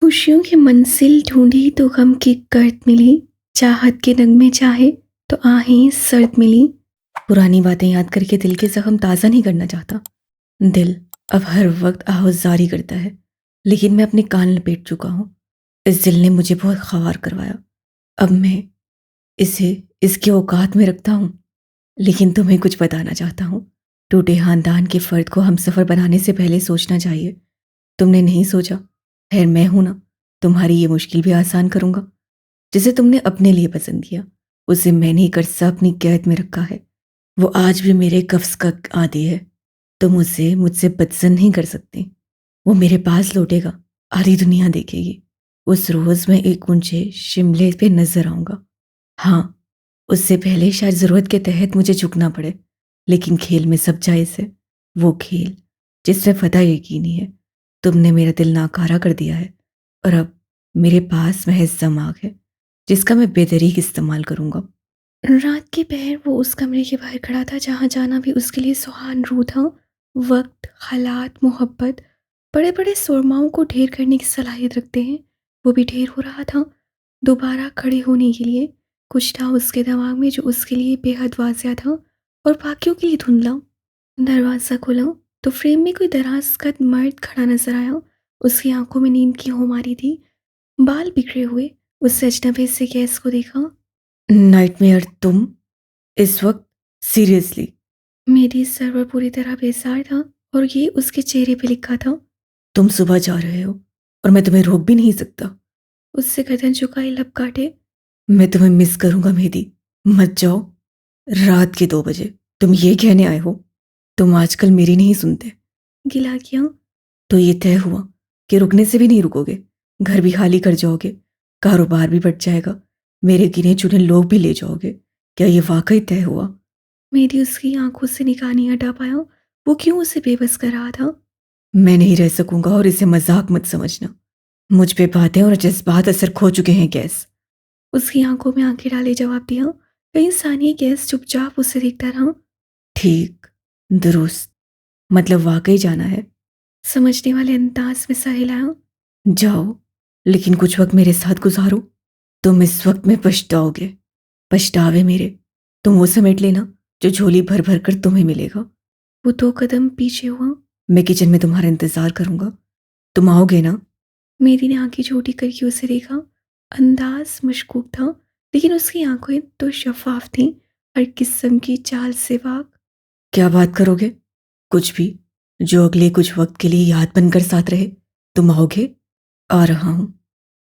खुशियों की मंजिल ढूंढी तो गम की गर्द मिली। चाहत के नगमे चाहे तो आहें सर्द मिली। पुरानी बातें याद करके दिल के जख्म ताज़ा नहीं करना चाहता। दिल अब हर वक्त आवाज़ करता है, लेकिन मैं अपने कान लपेट चुका हूँ। इस दिल ने मुझे बहुत ख्वार करवाया। अब मैं इसे इसके औकात में रखता हूँ। लेकिन तुम्हें कुछ बताना चाहता हूँ। टूटे खानदान के फर्द को हम सफ़र बनाने से पहले सोचना चाहिए। तुमने नहीं सोचा। खैर, मैं हूं ना, तुम्हारी ये मुश्किल भी आसान करूंगा। जिसे तुमने अपने लिए पसंद किया, उसे मैंने ही कर्जा अपनी कैद में रखा है। वो आज भी मेरे कफ्स का आदी है। तुम उसे मुझसे बदजन नहीं कर सकते। वो मेरे पास लौटेगा, आधी दुनिया देखेगी। उस रोज मैं एक ऊंचे शिमले पे नजर आऊंगा। हाँ, उससे पहले शायद जरूरत के तहत मुझे झुकना पड़े, लेकिन खेल में सब जायज है। वो खेल जिसमें फतह यकीनी है। तुमने मेरा दिल नाकारा कर दिया है, और अब मेरे पास महज दिमाग है जिसका मैं बेदरीक इस्तेमाल करूंगा। रात के पहर वो उस कमरे के बाहर खड़ा था जहां जाना भी उसके लिए सुहान रू था। वक्त, हालात, मोहब्बत बड़े बड़े सुरमाओं को ढेर करने की सलाहियत रखते हैं। वो भी ढेर हो रहा था, दोबारा खड़े होने के लिए। कुछ था उसके दिमाग में जो उसके लिए बेहद वाजिया था और बाकियों के लिए धुंधला। दरवाज़ा खुला तो फ्रेम में कोई दराज कद मर्द खड़ा नजर आया। उसकी आंखों में नींद की होमारी थी, बाल बिखरे हुए। उससे अजनबी से गैस को देखा। नाइटमेयर तुम इस वक्त? सीरियसली? मेरी सर्वर पूरी तरह बेसार था, और ये उसके चेहरे पे लिखा था। तुम सुबह जा रहे हो और मैं तुम्हें रोक भी नहीं सकता। उससे गर्दन झुकाई, लब काटे। मैं तुम्हें मिस करूंगा मेहदी, मत जाओ। रात के 2 बजे तुम ये कहने आए हो? तुम आजकल मेरी नहीं सुनते। गिला किया। तो ये तय हुआ कि रुकने से भी नहीं रुकोगे? घर भी खाली कर जाओगे, कारोबार भी बढ़ जाएगा, मेरे गिने चुने लोग भी ले जाओगे? क्या ये वाकई तय हुआ? मेरी उसकी आंखों से निगाह नहीं हटा पाया। वो क्यों उसे बेबस कर रहा था? मैं नहीं रह सकूंगा, और इसे मजाक मत समझना। मुझ पे बातें और जज्बात असर खो चुके हैं, गैस। उसकी आंखों में आंखें डाले जवाब दिया। कई सानिए गैस चुपचाप उसे देखता रहा। ठीक, दुरुस्त, मतलब वाकई जाना है? समझने वाले अंदाज में सर हिलाया। जाओ, लेकिन कुछ वक्त मेरे साथ गुजारो। तुम इस वक्त में पछताओगे, पछतावे मेरे। तुम वो समेट लेना जो झोली भर भर कर तुम्हें मिलेगा। वो 2 कदम पीछे हुआ। मैं किचन में तुम्हारा इंतजार करूंगा, तुम आओगे ना? मेरी ने आंखें छोटी करके उसे देखा। अंदाज मशकूक था, लेकिन उसकी आंखें तो शफाफ थीं, हर किस्म की चाल से वाक। क्या बात करोगे? कुछ भी, जो अगले कुछ वक्त के लिए याद बनकर साथ रहे। तुम आओगे? आ रहा हूं।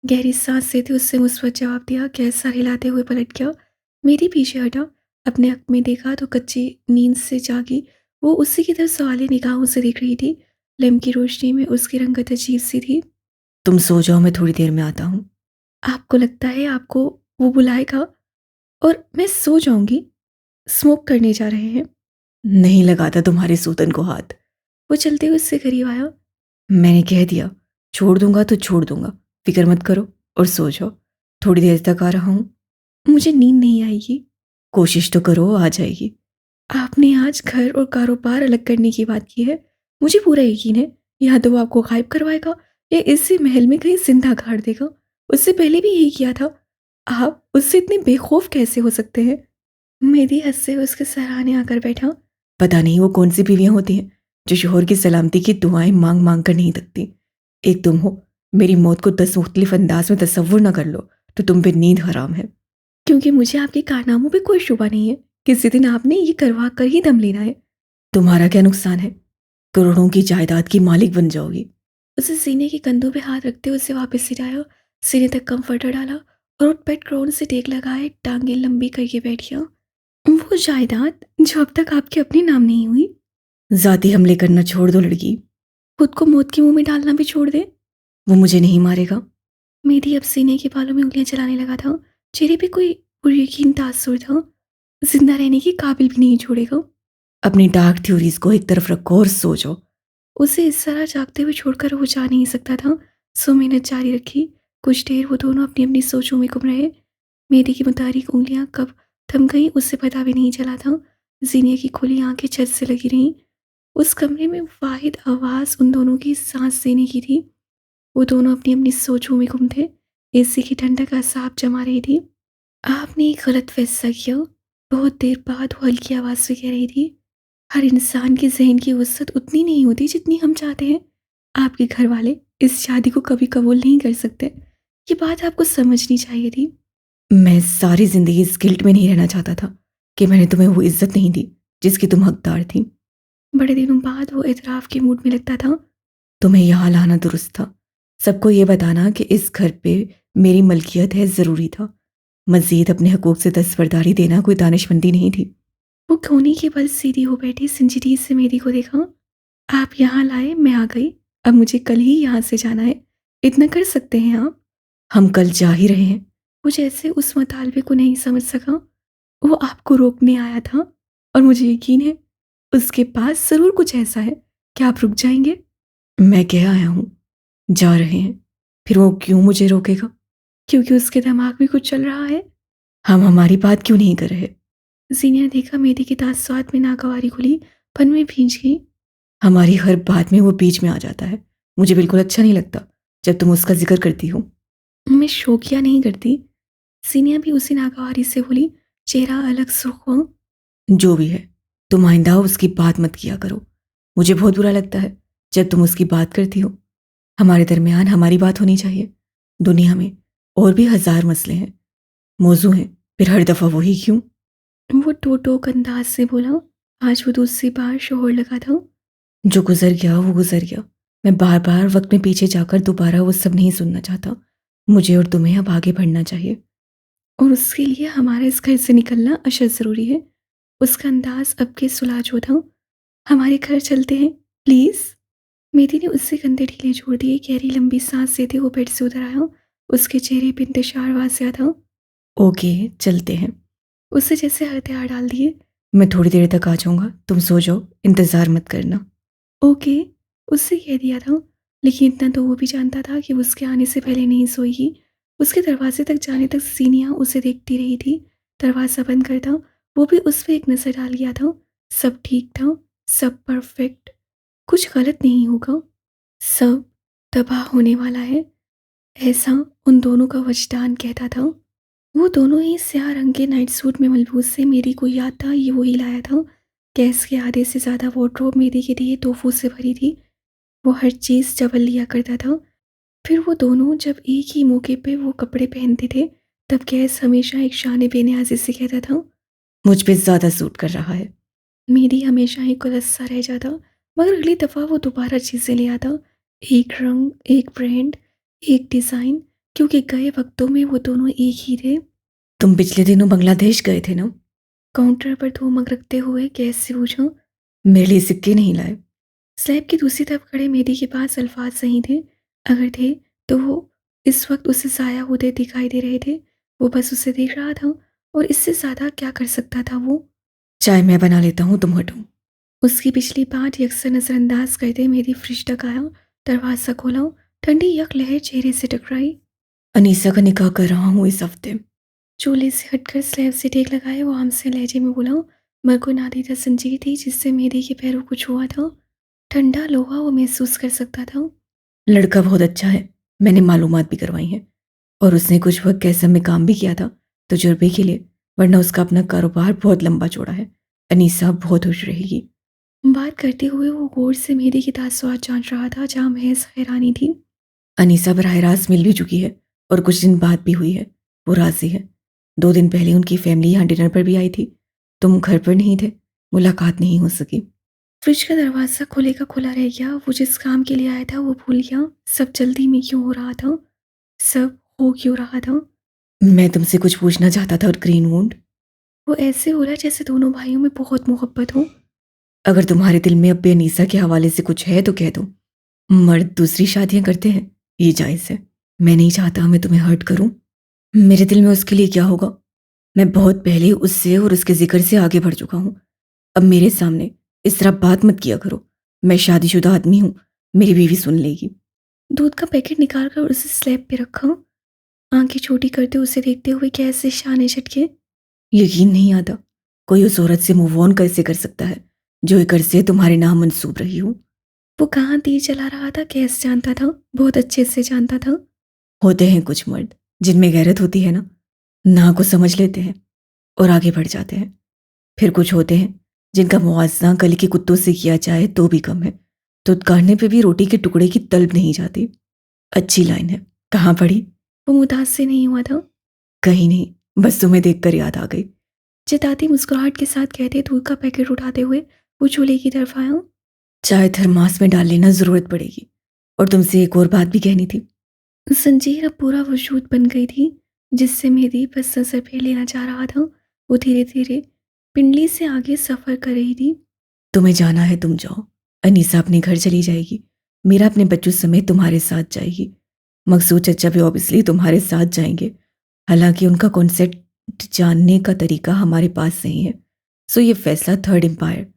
गहरी सांस लेते उससे मुस्बत जवाब दिया। गैस सर हिलाते हुए पलट गया। मेरी पीछे हटा। अपने हक में देखा तो कच्ची नींद से जागी वो उसी की तरफ सवाली निगाहों से देख रही थी। लैम्प की रोशनी में उसकी रंगत अजीब सी थी। तुम सो जाओ, मैं थोड़ी देर में आता हूँ। आपको लगता है आपको वो बुलाएगा और मैं सो जाऊंगी? स्मोक करने जा रहे हैं? नहीं लगाता तुम्हारे सूतन को हाथ। वो चलते हुए उससे करीब आया। मैंने कह दिया, छोड़ दूंगा तो छोड़ दूंगा। फिक्र मत करो और सो जाओ। थोड़ी देर तक आ रहा हूं। मुझे नींद नहीं आएगी। कोशिश तो करो, आ जाएगी। आपने आज घर और कारोबार अलग करने की बात की है। मुझे पूरा यकीन है या तो वो आपको गायब करवाएगा या इसी महल में कहीं जिंदा गाड़ देगा। उससे पहले भी यही किया था। आप उससे इतने बेखौफ कैसे हो सकते हैं? मेरी हंसते हुए उसके सराहने आकर बैठा। पता नहीं वो कौन सी बीवियां होती हैं जो शोहर की सलामती की दुआएं मांग मांग कर नहीं थकती। एक तुम हो। मेरी मौत को 10 मुख्तलिफ अंदाज में तसव्वुर न कर लो तो तुम पे नींद हराम है। क्योंकि मुझे आपके कारनामों पे कोई शुबा नहीं है। किसी दिन आपने ये करवा कर ही दम लेना है। तुम्हारा क्या नुकसान है? करोड़ों की जायदाद की मालिक बन जाओगी। उसे सीने के कंधों पे हाथ रखते हुए उसे वापस सिटाया। सीने तक कंफर्टर डाला और उठ पेट ग्राउंड से टेक लगाए टांगे लंबी करके बैठ गया। वो जायदाद जो अब तक आपके अपने नाम नहीं हुई। जाती हमले करना छोड़ दो लड़की। खुद को मौत के मुंह में डालना भी छोड़ दे। वो मुझे नहीं मारेगा। मेरी अब सीने के बालों में उंगलियां चलाने लगा था। चेहरे पे कोई पुरयकीन तासुर था। जिंदा रहने की काबिल भी नहीं छोड़ेगा। अपनी डार्क थ्योरीज को एक तरफ रखो और सो जाओ। उसे इस तरह जागते हुए छोड़कर वो जा नहीं सकता था। सो मेहनत जारी रखी। कुछ देर वो दोनों अपनी अपनी सोचों में गुम रहे। मेरी की मुतारिक उंगलियां कब थम गईं उससे पता भी नहीं चला था। जीनिया की खुली आंखें छत से लगी रहीं। उस कमरे में वाहिद आवाज़ उन दोनों की सांस देने की थी। वो दोनों अपनी अपनी सोचों में गुम थे। एसी की ठंडक का एहसास जमा रही थी। आपने एक गलत फैसला किया। बहुत देर बाद वो हल्की आवाज़ से कह रही थी। हर इंसान के ज़हन की वसअत उतनी नहीं होती जितनी हम चाहते हैं। आपके घर वाले इस शादी को कभी कबूल नहीं कर सकते। ये बात आपको समझनी चाहिए थी। मैं सारी ज़िंदगी इस गिल्ट में नहीं रहना चाहता था कि मैंने तुम्हें वो इज्जत नहीं दी जिसकी तुम हकदार थी। बड़े दिनों बाद वो इतराफ़ के मूड में लगता था। तुम्हें यहाँ लाना दुरुस्त था। सबको ये बताना कि इस घर पे मेरी मलकियत है ज़रूरी था। मज़ीद अपने हकूक़ से दस्तबरदारी देना कोई दानिशमंदी नहीं थी। वो कोने के बल सीधी हो बैठी संजीदगी से मेरी को देखा। आप यहाँ लाए, मैं आ गई। अब मुझे कल ही यहाँ से जाना है। इतना कर सकते हैं आप? हम कल जा ही रहे हैं। वो जैसे उस मुतालबे को नहीं समझ सका। वो आपको रोकने आया था और मुझे यकीन है उसके पास ज़रूर कुछ ऐसा है कि आप रुक जाएंगे। मैं कह आया हूँ, जा रहे हैं। फिर वो क्यों मुझे रोकेगा? क्योंकि उसके दिमाग में कुछ चल रहा है। हम हमारी बात क्यों नहीं कर रहे? जीनिया ने देखा मेरी की तासुआत में नागवारी खुली, पन में भींच गई। हमारी हर बात में वो बीच में आ जाता है। मुझे बिल्कुल अच्छा नहीं लगता जब तुम उसका जिक्र करती हो। मैं शोकिया नहीं करती। जीनिया भी उसी नागवारी से बोली, चेहरा अलग सुर्ख हुआ। जो भी है, तुम आइंदा उसकी बात मत किया करो। मुझे बहुत बुरा लगता है जब तुम उसकी बात करती हो। हमारे दरमियान हमारी बात होनी चाहिए। दुनिया में और भी हज़ार मसले हैं, मौजू हैं, फिर हर दफ़ा वही क्यों? वो टोक अंदाज से बोला। आज वो दूसरी बार शोहर लगा था। जो गुजर गया वो गुजर गया। मैं बार बार वक्त में पीछे जाकर दोबारा वो सब नहीं सुनना चाहता। मुझे और तुम्हें अब आगे बढ़ना चाहिए और उसके लिए हमारा इस घर से निकलना अशद ज़रूरी है। उसका अंदाज अब के सुलाजो था। हमारे घर चलते हैं प्लीज़। मेरी ने उससे कंधे ढीले छोड़ दिए। गहरी लंबी सांस लेते वो बेड से उधर आया। उसके चेहरे पे इंतशार वासिया था। ओके, चलते हैं। उससे जैसे हथियार डाल दिए। मैं थोड़ी देर तक आ जाऊंगा, तुम सो जाओ, इंतज़ार मत करना। ओके, उससे कह दिया था। लेकिन इतना तो वो भी जानता था कि उसके आने से पहले नहीं सोएगी। उसके दरवाजे तक जाने तक सीनिया उसे देखती रही थी। दरवाज़ा बंद कर था। वो भी उस पर एक नज़र डाल गया था। सब ठीक था, सब परफेक्ट, कुछ गलत नहीं होगा। सब तबाह होने वाला है, ऐसा उन दोनों का वजदान कहता था। वो दोनों ही स्याह रंग के नाइट सूट में मलबूस से मेरी को याद था ये वही लाया था। गैस के आधे से ज़्यादा वार्डरोब मेरी के लिए तोहफों से भरी थी। वो हर चीज़ डबल लिया करता था। फिर वो दोनों जब एक ही मौके पे वो कपड़े पहनते थे तब गैस हमेशा एक शान बेनियाजी से कहता था, मुझ पे ज़्यादा सूट कर रहा है। मेरी हमेशा ही गुलस्सा रह जाता। मगर अगली दफ़ा वो दोबारा चीज़ें ले आता। एक रंग, एक ब्रांड, एक डिज़ाइन, क्योंकि गए वक्तों में वो दोनों एक ही थे। तुम पिछले दिनों बांग्लादेश गए थे ना? काउंटर पर 2 मग रखते हुए गैस से पूछा। मेरे लिए सिक्के नहीं लाए? स्लैब की दूसरी तरफ खड़े मेरी के पास अल्फाज नहीं थे। अगर थे तो वो इस वक्त उसे ज़ाया होते दिखाई दे रहे थे। वो बस उसे देख रहा था और इससे ज़्यादा क्या कर सकता था वो? चाय मैं बना लेता हूँ, तुम हटो। उसकी पिछली बात यकसर नज़रअंदाज करते मेरी फ्रिज तक आया। दरवाज़ा खोला। ठंडी यक लहर चेहरे से टकराई। अनीसा का निकाह कर रहा हूँ इस हफ्ते। चूल्हे से हटकर स्लैब से टेक लगाए वो हमसे लहजे में बोला। मर को नादीदा संजीर थी जिससे मेरे के पैरों को छुआ था। ठंडा लोहा वो महसूस कर सकता था। लड़का बहुत अच्छा है, मैंने मालूमात भी करवाई हैं और उसने कुछ वक्त कैसम में काम भी किया था तजुर्बे के लिए, वरना उसका अपना कारोबार बहुत लंबा चौड़ा है। अनीसा बहुत खुश रहेगी। बात करते हुए वो गौर से मेरी की तासुआत जांच रहा था जहाँ महज हैरानी थी। अनीसा बराह रास्त मिल भी चुकी है और कुछ दिन बाद भी हुई है। वो राजी है। 2 दिन पहले उनकी फैमिली यहाँ डिनर पर भी आई थी। तुम घर पर नहीं थे, मुलाकात नहीं हो सकी। फ्रिज का दरवाज़ा खुले का खुला रह गया। वो जिस काम के लिए आया था वो भूल गया। सब जल्दी में क्यों हो रहा था? सब हो क्यों रहा था? मैं तुमसे कुछ पूछना चाहता था और ग्रीनवुड। वो ऐसे बोला जैसे दोनों भाइयों में बहुत मोहब्बत हो। अगर तुम्हारे दिल में अब भी अनीसा के हवाले से कुछ है तो कह दो। मर्द दूसरी शादियां करते हैं, ये जायज़ है। मैं नहीं चाहता मैं तुम्हें हर्ट करूं। मेरे दिल में उसके लिए क्या होगा? मैं बहुत पहले उससे और उसके जिक्र से आगे बढ़ चुका हूं। अब मेरे सामने इस तरह बात मत किया करो। मैं शादीशुदा आदमी हूँ, मेरी बीवी सुन लेगी। दूध का पैकेट निकाल कर उसे स्लैब पे रखा। आंखें छोटी करते उसे देखते हुए कैसे शाने झटके। यकीन नहीं आता कोई उस औरत से मूव ऑन कैसे कर सकता है जो एक अर्से तुम्हारे नाम मंसूब रही हो। वो कहाँ तीर चला रहा था कैसे जानता था, बहुत अच्छे से जानता था। होते हैं कुछ मर्द जिनमें गैरत होती है ना को समझ लेते हैं और आगे बढ़ जाते हैं। फिर कुछ होते हैं जिनका मुआवजा गली के कुत्तों से किया जाए तो भी कम है, तो काटने पे भी रोटी के टुकड़े की तलब नहीं जाती। अच्छी लाइन है, कहाँ पढ़ी? वो मुतासिर नहीं हुआ था। कहीं नहीं, बस तुम्हें देखकर याद आ गई। चिताती मुस्कुराहट के साथ कहते दूध का पैकेट उठाते हुए वो चूल्हे की तरफ आया। चाय थर्मास में डाल लेना, जरूरत पड़ेगी। और तुमसे एक और बात भी कहनी थी। संजीर अब पूरा वजूद बन गई थी, जिससे मेरी बस नजर फेर लेना चाह रहा था। वो धीरे धीरे पिंडली से आगे सफर कर रही थी। तुम्हें जाना है, तुम जाओ। अनीसा अपने घर चली जाएगी, मेरा अपने बच्चों समेत तुम्हारे साथ जाएगी। मकसूद चचा भी ऑब्वियसली तुम्हारे साथ जाएंगे, हालांकि उनका कॉन्सेप्ट जानने का तरीका हमारे पास नहीं है। सो ये फैसला थर्ड एम्पायर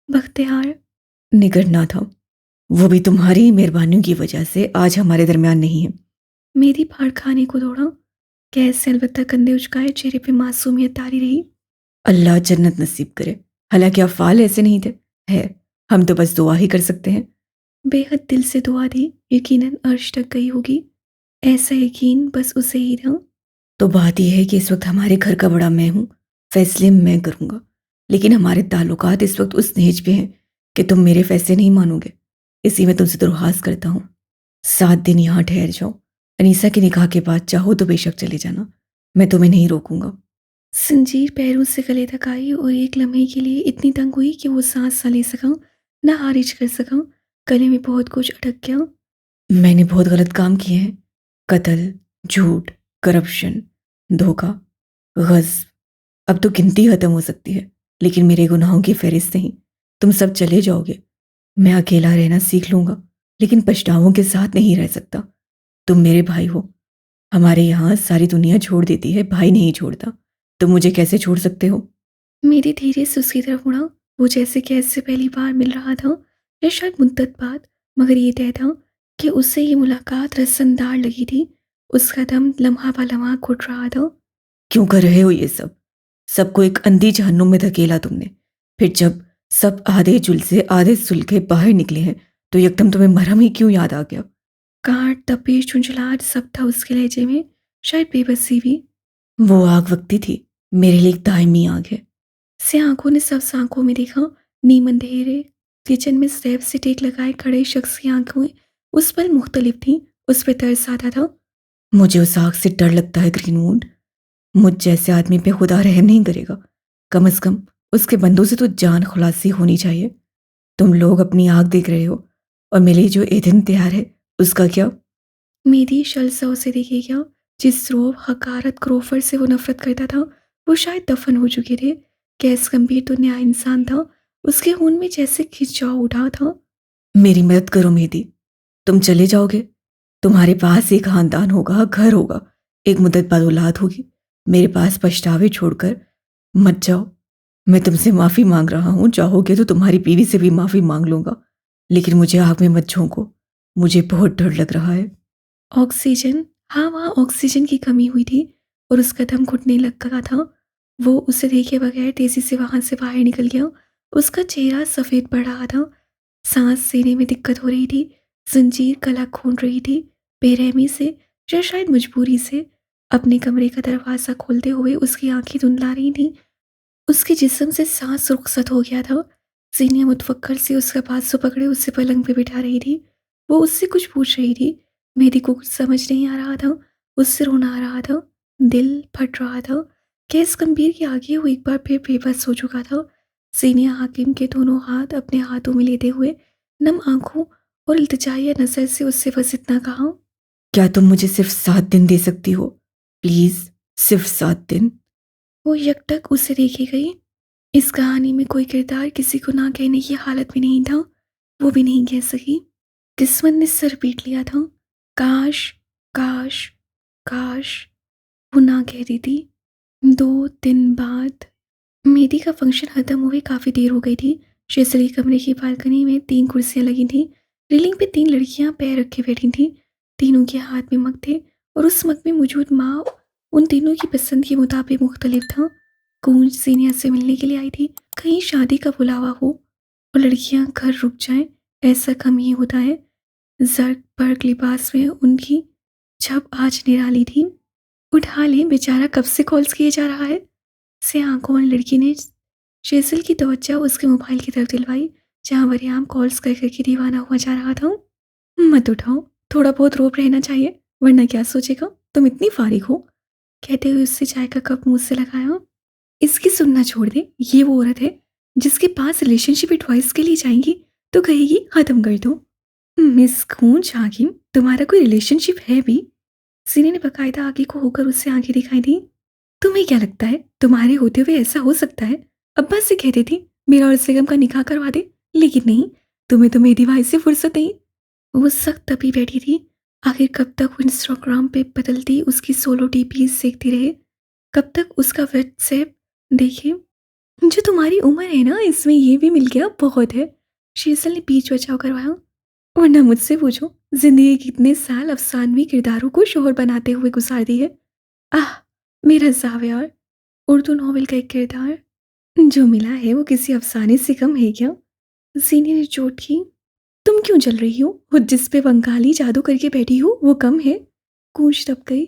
बख्तियार निकटना था। वो भी तुम्हारी ही मेहरबानियों की वजह से आज हमारे दरमियान नहीं है। मेरी फाड़ खाने को दौड़ा, कैसे अलबत्ता कंधे उचकाए, चेहरे पे मासूमियत तारी रही। अल्लाह जन्नत नसीब करे। हालांकि अफ़ाल ऐसे नहीं थे, है, हम तो बस दुआ ही कर सकते हैं। बेहद दिल से दुआ दी, यकीनन अर्श तक गई होगी। ऐसा यकीन बस उसे ही था। तो बात यह है कि इस वक्त हमारे घर का बड़ा मैं हूँ, फैसले मैं करूँगा, लेकिन हमारे ताल्लुकात इस वक्त उस नहेज पे हैं कि तुम मेरे फैसले नहीं मानोगे। इसी में तुमसे दरख्वास्त करता हूँ, 7 दिन यहाँ ठहर जाओ। अनीसा के निकाह के बाद चाहो तो बेशक चले जाना, मैं तुम्हें नहीं रोकूंगा। संजीर पैरों से गले तक आई और एक लम्हे के लिए इतनी तंग हुई कि वो सांस न ले सका, न हारिज कर सका। गले में बहुत कुछ अटक गया। मैंने बहुत गलत काम किए हैं, कत्ल, झूठ, करप्शन, धोखा, गज़ब। अब तो गिनती खत्म हो सकती है, लेकिन मेरे गुनाहों की फहरिस्त नहीं। तुम सब चले जाओगे, मैं अकेला रहना सीख लूंगा, लेकिन पछतावों के साथ नहीं रह सकता। तुम मेरे भाई हो, हमारे यहाँ सारी दुनिया छोड़ देती है, भाई नहीं छोड़ता। तुम मुझे कैसे छोड़ सकते हो? मेरी धीरे से उसकी तरफ मुड़ा, वो जैसे कैसे पहली बार मिल रहा था, या शायद मुद्दत बाद, मगर ये तय था कि उससे ये मुलाकात रसनदार लगी थी। उसका दम लम्हा पा लम्हा घुट रहा था। क्यों कर रहे हो ये सब? सबको एक अंधी जहन्नुम में धकेला तुमने, फिर जब सब आधे जुलसे आधे सुलगे बाहर निकले हैं तो एकदम तुम्हें मरहम ही क्यों याद आ गया? कांट, तपिश, झुंझलाहट सब था उसके लहजे में, शायद बेबसी भी। वो आग वक्ती थी, मेरे लिए एक दायमी आग है। से आंखों ने सब आंखों में देखा, नीम अंधेरे किचन में स्लैब से टेक लगाए खड़े शख्स की आंखें उस पल मुख्तलिफ थी। उस पर तरस आता था। मुझे उस आग से डर लगता है ग्रीनवुड। मुझ जैसे आदमी पे खुदा रहम नहीं करेगा, कम से कम उसके बंदों से तो जान खुलासी होनी चाहिए। तुम लोग अपनी आग देख रहे हो, और मेरे लिए जो ईंधन तैयार है उसका क्या? मेरी शलसा उसे देखे क्या? जिस रोब, हकारत, क्रोफर से वो नफरत करता था, वो शायद दफन हो चुके थे। कैस गंभीर तो न्याय इंसान था, उसके खून में जैसे खिंचाव उठा था। मेरी मदद करो मेहदी, तुम चले जाओगे, तुम्हारे पास एक खानदान होगा, घर होगा, एक मुद्दत बाद औलाद होगी। मेरे पास पछतावे छोड़कर मत जाओ। मैं तुमसे माफ़ी मांग रहा हूँ, चाहोगे तो तुम्हारी बीवी से भी माफ़ी मांग लूँगा, लेकिन मुझे आग में मत झोंको, मुझे बहुत डर लग रहा है। ऑक्सीजन, हाँ, वहाँ ऑक्सीजन की कमी हुई थी और उसका दम घुटने लग गया था। वो उसे देखे बगैर तेजी से वहाँ से बाहर निकल गया। उसका चेहरा सफ़ेद पड़ रहा था, सांस लेने में दिक्कत हो रही थी, जंजीर गला खून रही थी। बेरहमी से या शायद मजबूरी से अपने कमरे का दरवाज़ा खोलते हुए उसकी आंखें धुंधला रही थीं। उसके जिस्म से सांस रुखसत हो गया था। सीनिया मुतफक्कर से उसका बाजू पकड़े उसे पलंग पे बिठा रही थी। वो उससे कुछ पूछ रही थी, मेरी को कुछ समझ नहीं आ रहा था। उससे रोना आ रहा था, दिल फट रहा था। कैस गंभीर के आगे वो एक बार फिर बेबस हो चुका था। सीनिया हाकिम के दोनों हाथ अपने हाथों में लेते हुए नम आंखों और इल्तिजाया नजर से उससे बस इतना कहा, क्या तुम मुझे सिर्फ 7 दिन दे सकती हो? प्लीज, सिर्फ 7 दिन। वो यकटक उसे देखे गई। इस कहानी में कोई किरदार किसी को ना कहने की हालत में नहीं था। वो भी नहीं कह सकी। किस्मत ने सर पीट लिया था। काश, काश, काश वो ना कह रही थी। 2 दिन बाद मेहंदी का फंक्शन खत्म हुए काफ़ी देर हो गई थी। शेजरी कमरे की बालकनी में 3 कुर्सियां लगी थीं। रेलिंग पे 3 लड़कियां पैर रखे बैठी थीं। तीनों के हाथ में मग थे और उस मग में मौजूद माँ उन तीनों की पसंद के मुताबिक मुख्तलिफ था। कूंज सीनिया से मिलने के लिए आई थी, कहीं शादी का बुलावा हो और लड़कियां घर रुक जाएं, ऐसा कम ही होता है। जर्क बर्क लिबास में उनकी छब आज निराली थी। उठा ले, बेचारा कब से कॉल्स किए जा रहा है। से आंखों वाली लड़की ने शेसल की तवज्जो उसके मोबाइल की तरफ दिलवाई, जहां वरियाम कॉल्स कर करके दीवाना हुआ जा रहा था। मत उठाओ, थोड़ा बहुत रोप रहना चाहिए, वरना क्या सोचेगा तुम इतनी फारिग हो। कहते हुए उससे चाय का कप मुंह से लगाया। इसकी सुनना छोड़ दे, ये वो औरत है जिसके पास रिलेशनशिप एडवाइस के लिए जाएंगी तो कहेगी खत्म कर दो। मिस खूंज हाकिम, तुम्हारा कोई रिलेशनशिप है भी? सीने ने बकायदा आगे को होकर उससे आंखें दिखाई दी। तुम्हें क्या लगता है तुम्हारे होते हुए ऐसा हो सकता है? अब्बा से कहती थी मेरा और सेगम का निकाह करवा दे, लेकिन नहीं, तुम्हें तो मेरी भाई से फुर्सत नहीं। वो सख्त तभी बैठी थी। आखिर कब तक वो इंस्टाग्राम पे बदलती उसकी सोलो डीपीज देखती रहे? कब तक उसका व्हाट्सएप देखे? जो तुम्हारी उम्र है ना, इसमें ये भी मिल गया बहुत है। शीतल ने बीच बचाव करवाया। वरना मुझसे पूछो, जिंदगी के कितने साल अफसानवी किरदारों को शोहर बनाते हुए गुजार दी है। आह, मेरा जावियार, उर्दू नॉवेल का एक किरदार जो मिला है वो किसी अफसाने से कम है क्या? जीनी ने चोट की। तुम क्यों जल रही हो? वो जिस पे बंगाली जादू करके बैठी हो वो कम है? गूंज दब गई।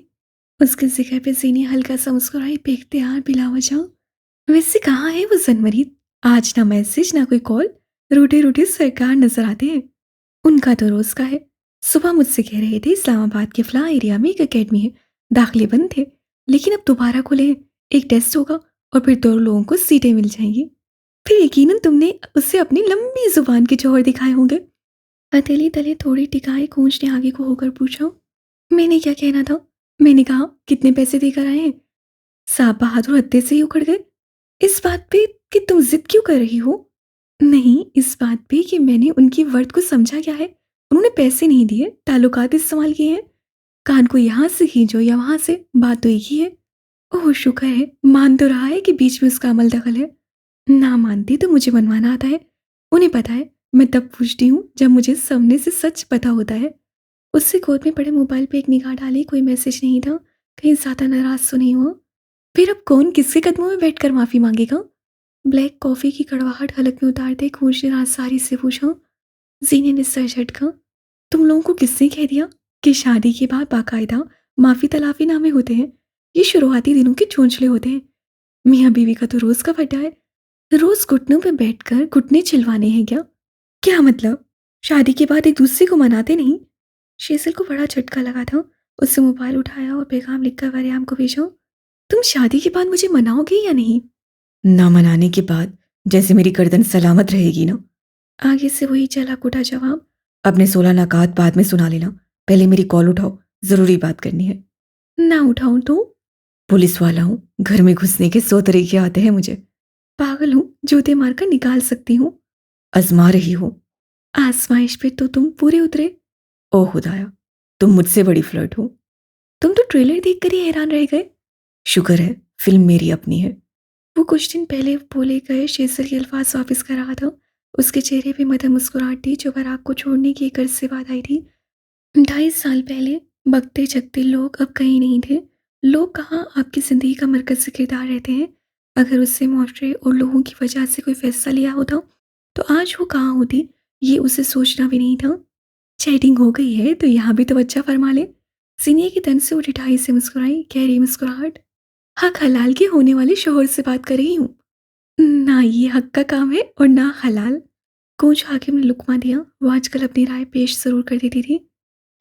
उसके जिक्र पे जीनी हल्का सा मुस्कुराई, बेख्तियार बिला वजह। वैसे कहाँ है वो जनवरी? आज ना मैसेज ना कोई कॉल। रूठे रूठे सरकार नजर आते हैं। उनका तो रोज का है। सुबह मुझसे कह रहे थे इस्लामाबाद के फला एरिया में एक एकेडमी है, दाखिले बंद थे, लेकिन अब दोबारा खुले हैं। एक टेस्ट होगा और फिर 2 लोगों को सीटें मिल जाएंगी। फिर यकीनन तुमने उससे अपनी लंबी जुबान के जौहर दिखाए होंगे। हथेली तले थोड़ी टिकाए गूंज ने आगे को होकर पूछा। मैंने क्या कहना था? मैंने कहा कितने पैसे देकर आए हैं? साहब बहादुर हत्ते से ही उखड़ गए। इस बात पे कि तुम जिद क्यों कर रही हो? नहीं, इस बात पे कि मैंने उनकी वर्थ को समझा क्या है। उन्होंने पैसे नहीं दिए, ताल्लुकात इस्तेमाल किए हैं। कान को यहाँ से खींचो या वहां से, बात तो एक ही है। ओह शुक्र है, मान तो रहा है कि बीच में उसका अमल दखल है। ना मानती तो मुझे मनवाना आता है। उन्हें पता है मैं तब पूछती हूँ जब मुझे सामने से सच पता होता है। उससे गोद में पड़े मोबाइल पे एक निगाह डाली, कोई मैसेज नहीं था। कहीं ज्यादा नाराज तो नहीं हुआ? फिर अब कौन किसके कदमों में बैठकर माफी मांगेगा? ब्लैक कॉफी की कड़वाहट हलक में उतारते खूंश ने राजसारी से पूछा। जीने ने सर झटका। तुम लोगों को किसने कह दिया कि शादी के बाद बाकायदा माफी तलाफी नामे होते हैं? ये शुरुआती दिनों के चोंचले होते हैं। मियाँ बीवी का तो रोज का फटा है। रोज घुटनों पे बैठकर घुटने चिलवाने हैं क्या? क्या मतलब? शादी के बाद एक दूसरे को मनाते नहीं? शेसल को बड़ा झटका लगा था। उससे मोबाइल उठाया और पैगाम लिखकर वरियाम को भेजा। तुम शादी के बाद मुझे मनाओगे या नहीं? ना मनाने के बाद जैसे मेरी गर्दन सलामत रहेगी ना। आगे से वही चला कुटा जवाब। अपने 16 नकात बाद में सुना लेना, पहले मेरी कॉल उठाओ, जरूरी बात करनी है। ना उठाऊं तो? पुलिस वाला हूं, घर में घुसने के 100 तरीके आते हैं मुझे। पागल हूं, जूते मारकर निकाल सकती हूँ। आजमा रही हो। आजमाइश पे तो तुम पूरे उतरे। ओ खुदाया, तुम मुझसे बड़ी फ्लर्ट हो। तुम तो ट्रेलर देखकर ही हैरान रह गए। शुक्र है फिल्म मेरी अपनी है। वो कुछ दिन पहले बोले गए शेजल के अल्फाज वापस कर रहा था। उसके चेहरे पे मदर मुस्कुराहट थी जो बराक को छोड़ने की एक अर्ज से बाद आई थी। 2.5 साल पहले बगते जगते लोग अब कहीं नहीं थे। लोग कहाँ आपकी जिंदगी का मरकज से किरदार रहते हैं। अगर उससे मुआशरे और लोगों की वजह से कोई फैसला लिया होता तो आज वो कहाँ होती, ये उसे सोचना भी नहीं था। चैटिंग हो गई है तो यहाँ भी तवज्जो फरमा ले। सीनियर की तन से वो ठिठाई से मुस्कुराई, गहरी मुस्कुराहट। हक हलाल के होने वाले शोहर से बात कर रही हूँ। ना ये हक का काम है और ना हलाल। कोच हाकिम ने लुकमा दिया। वो आजकल अपनी राय पेश जरूर कर देती थी।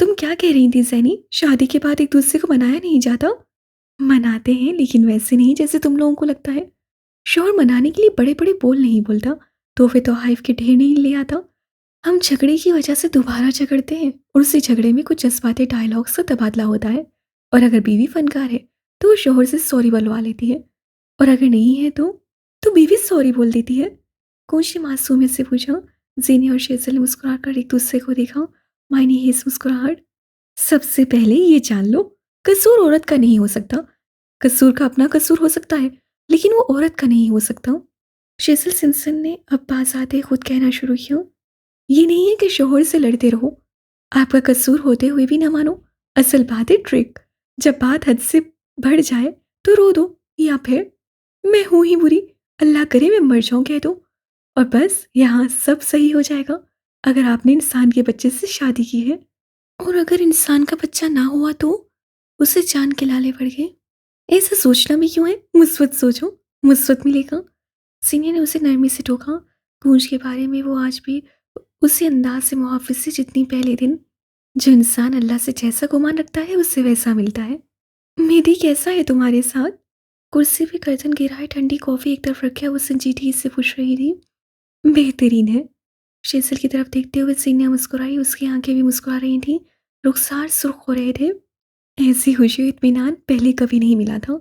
तुम क्या कह रही थी जैनी? शादी के बाद एक दूसरे को मनाया नहीं जाता? मनाते हैं, लेकिन वैसे नहीं जैसे तुम लोगों को लगता है। शोहर मनाने के लिए बड़े बड़े बोल नहीं बोलता, तोहफे तोहाइफ के ढेर नहीं ले आता। हम झगड़े की वजह से दोबारा झगड़ते हैं और उसी झगड़े में कुछ जज्बाती डायलॉग्स का तबादला होता है। और अगर बीवी फनकार है तो वो शोहर से सॉरी बुलवा लेती है, और अगर नहीं है तो बीवी सॉरी बोल देती है। कोच ने मासूमियत से पूछा। जीनी और शेजल ने मुस्कुरा कर एक दूसरे को देखा। मायने है इस मुस्कुराहट। सबसे पहले ये जान लो, कसूर औरत का नहीं हो सकता। कसूर का अपना कसूर हो सकता है, लेकिन वो औरत का नहीं हो सकता। शेजल सिंसन ने अब बात आते खुद कहना शुरू किया। ये नहीं है कि शोहर से लड़ते रहो, आपका कसूर होते हुए भी ना मानो। असल बात है ट्रिक। जब बात हद से बढ़ जाए तो रो दो, या फिर मैं हूं ही बुरी, अल्लाह करे मैं मर जाऊं कह दो, और बस यहाँ सब सही हो जाएगा। अगर आपने इंसान के बच्चे से शादी की है और अगर इंसान का बच्चा ना हुआ तो उसे जान के लाले पड़ गए। ऐसा सोचना भी क्यों है? मुस्बत सोचो, मुस्बत मिलेगा। सीनियर ने उसे नरमी से टोका। गूंज के बारे में वो आज भी उसी अंदाज से मुहाफिज से जितनी पहले दिन। जो इंसान अल्लाह से जैसा गुमान रखता है उससे वैसा मिलता है। मेहदी कैसा है तुम्हारे साथ? कुर्सी पे गर्दन गिराए ठंडी कॉफी एक तरफ रखे वो संजीदगी से पूछ रही थी। बेहतरीन है। शेजल की तरफ देखते हुए सीनिया मुस्कुराई। उसकी आंखें भी मुस्कुरा रही थी। रुखसार सुर्ख हो रहे थे। ऐसी खुशी और इत्मीनान पहले कभी नहीं मिला था।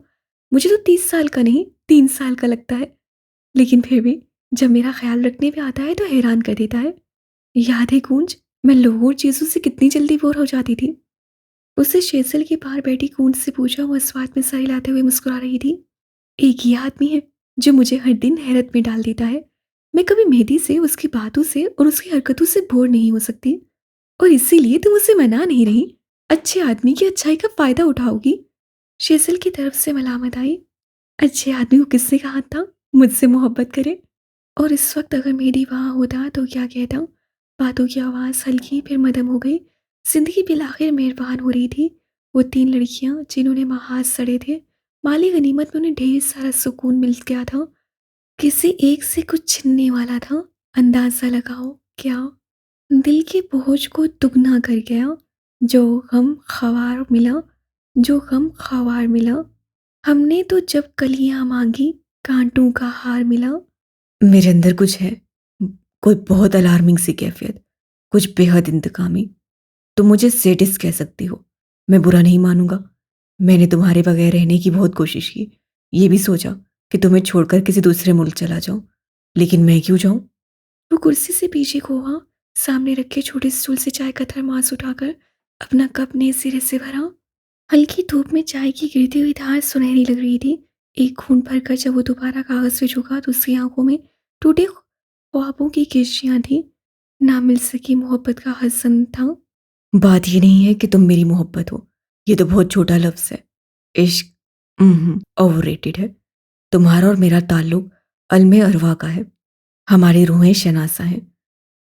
मुझे तो 30 साल का नहीं 3 साल का लगता है। लेकिन फिर भी जब मेरा ख्याल रखने पे आता है तो हैरान कर देता है। याद है कूंज, मैं लोगों और चीज़ों से कितनी जल्दी बोर हो जाती थी। उससे शेजल के पार बैठी कूंज से पूछा। वो इस बात में सर हिलाते हुए मुस्कुरा रही थी। एक ही आदमी है जो मुझे हर दिन हैरत में डाल देता है। मैं कभी मेहदी से, उसकी बातों से और उसकी हरकतों से बोर नहीं हो सकती। और इसीलिए तुम उसे मना नहीं रही। अच्छे आदमी की अच्छाई का फायदा उठाओगी। शेजल की तरफ से मलामत आई। अच्छे आदमी को किसने कहा था मुझसे मोहब्बत करे? और इस वक्त अगर मेरी वहाँ होता तो क्या कहता? बातों की आवाज़ हल्की फिर मध्यम हो गई। जिंदगी बिलाखिर मेहरबान हो रही थी। वो 3 लड़कियां जिन्होंने महाज सड़े थे, माली गनीमत में उन्हें ढेर सारा सुकून मिल गया था। किसी एक से कुछ छिनने वाला था। अंदाजा लगाओ क्या? दिल के बोझ को दुगना कर गया। जो गम ख्वार मिला, जो गम ख्वार मिला। हमने तो जब कलियां मांगी, कांटों का हार मिला। मेरे अंदर कुछ है, कोई बहुत अलार्मिंग सी कैफियत, कुछ बेहद इंतकामी। तुम मुझे सेडिस्ट कह सकती हो, मैं बुरा नहीं मानूंगा। मैंने तुम्हारे बगैर रहने की बहुत कोशिश की। ये भी सोचा कि तुम्हें छोड़कर किसी दूसरे मुल्क चला जाऊं, लेकिन मैं क्यों जाऊं? वो कुर्सी से पीछे को हुआ। सामने रखे छोटे स्टूल से चाय का थर्मास उठाकर अपना कप ने सिरे से भरा। हल्की धूप में चाय की गिरती हुई धार सुनहरी लग रही थी। एक खून भरकर जब वो दोबारा कागज पे झुका तो उसकी आंखों में टूटे ख्वाबों की किश्तियां थी। ना मिल सकी मोहब्बत का हसन था। बात ये नहीं है कि तुम मेरी मोहब्बत हो, ये तो बहुत छोटा लफ्ज है। इश्क ओवररेटेड है। तुम्हारा और मेरा ताल्लुक अलमे अरवा का है। हमारी रूहें शनासा हैं,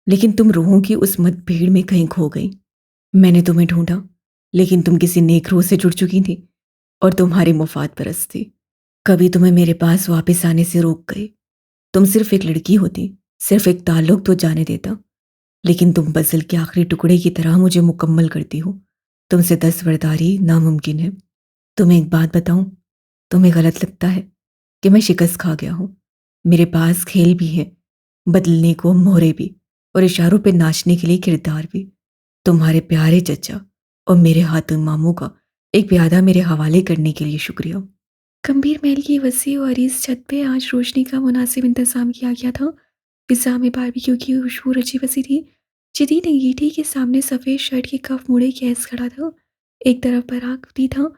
लेकिन तुम रूहों की उस मतभेड़ में कहीं खो गई। मैंने तुम्हें ढूंढा, लेकिन तुम किसी नेक रूह से जुड़ चुकी थी और तुम्हारी मुफाद परस्त थी। कभी तुम्हें मेरे पास वापस आने से रोक गए। तुम सिर्फ एक लड़की होती, सिर्फ एक ताल्लुक तो जाने देता। लेकिन तुम पजल के आखिरी टुकड़े की तरह मुझे मुकम्मल करती हो। तुमसे दस्तबरदारी नामुमकिन है। तुम्हें एक बात बताऊं, तुम्हें गलत लगता है कि मैं शिकस्त खा गया हूं। मेरे पास खेल भी है, बदलने को मोहरे भी, और इशारों पे नाचने के लिए किरदार भी। तुम्हारे प्यारे चचा और मेरे हाथों मामू का एक प्यादा मेरे हवाले करने के लिए शुक्रिया। गंभीर महल की वसी और अरीज छत पे आज रोशनी का मुनासिब इंतजाम किया गया था। पिज़्ज़ा में बारबेक्यू की खुशबू रची बसी थी। जदीद अंगीठी के सामने सफ़ेद शर्ट की कफ मुड़े गैस खड़ा था। एक तरफ बराक भी था,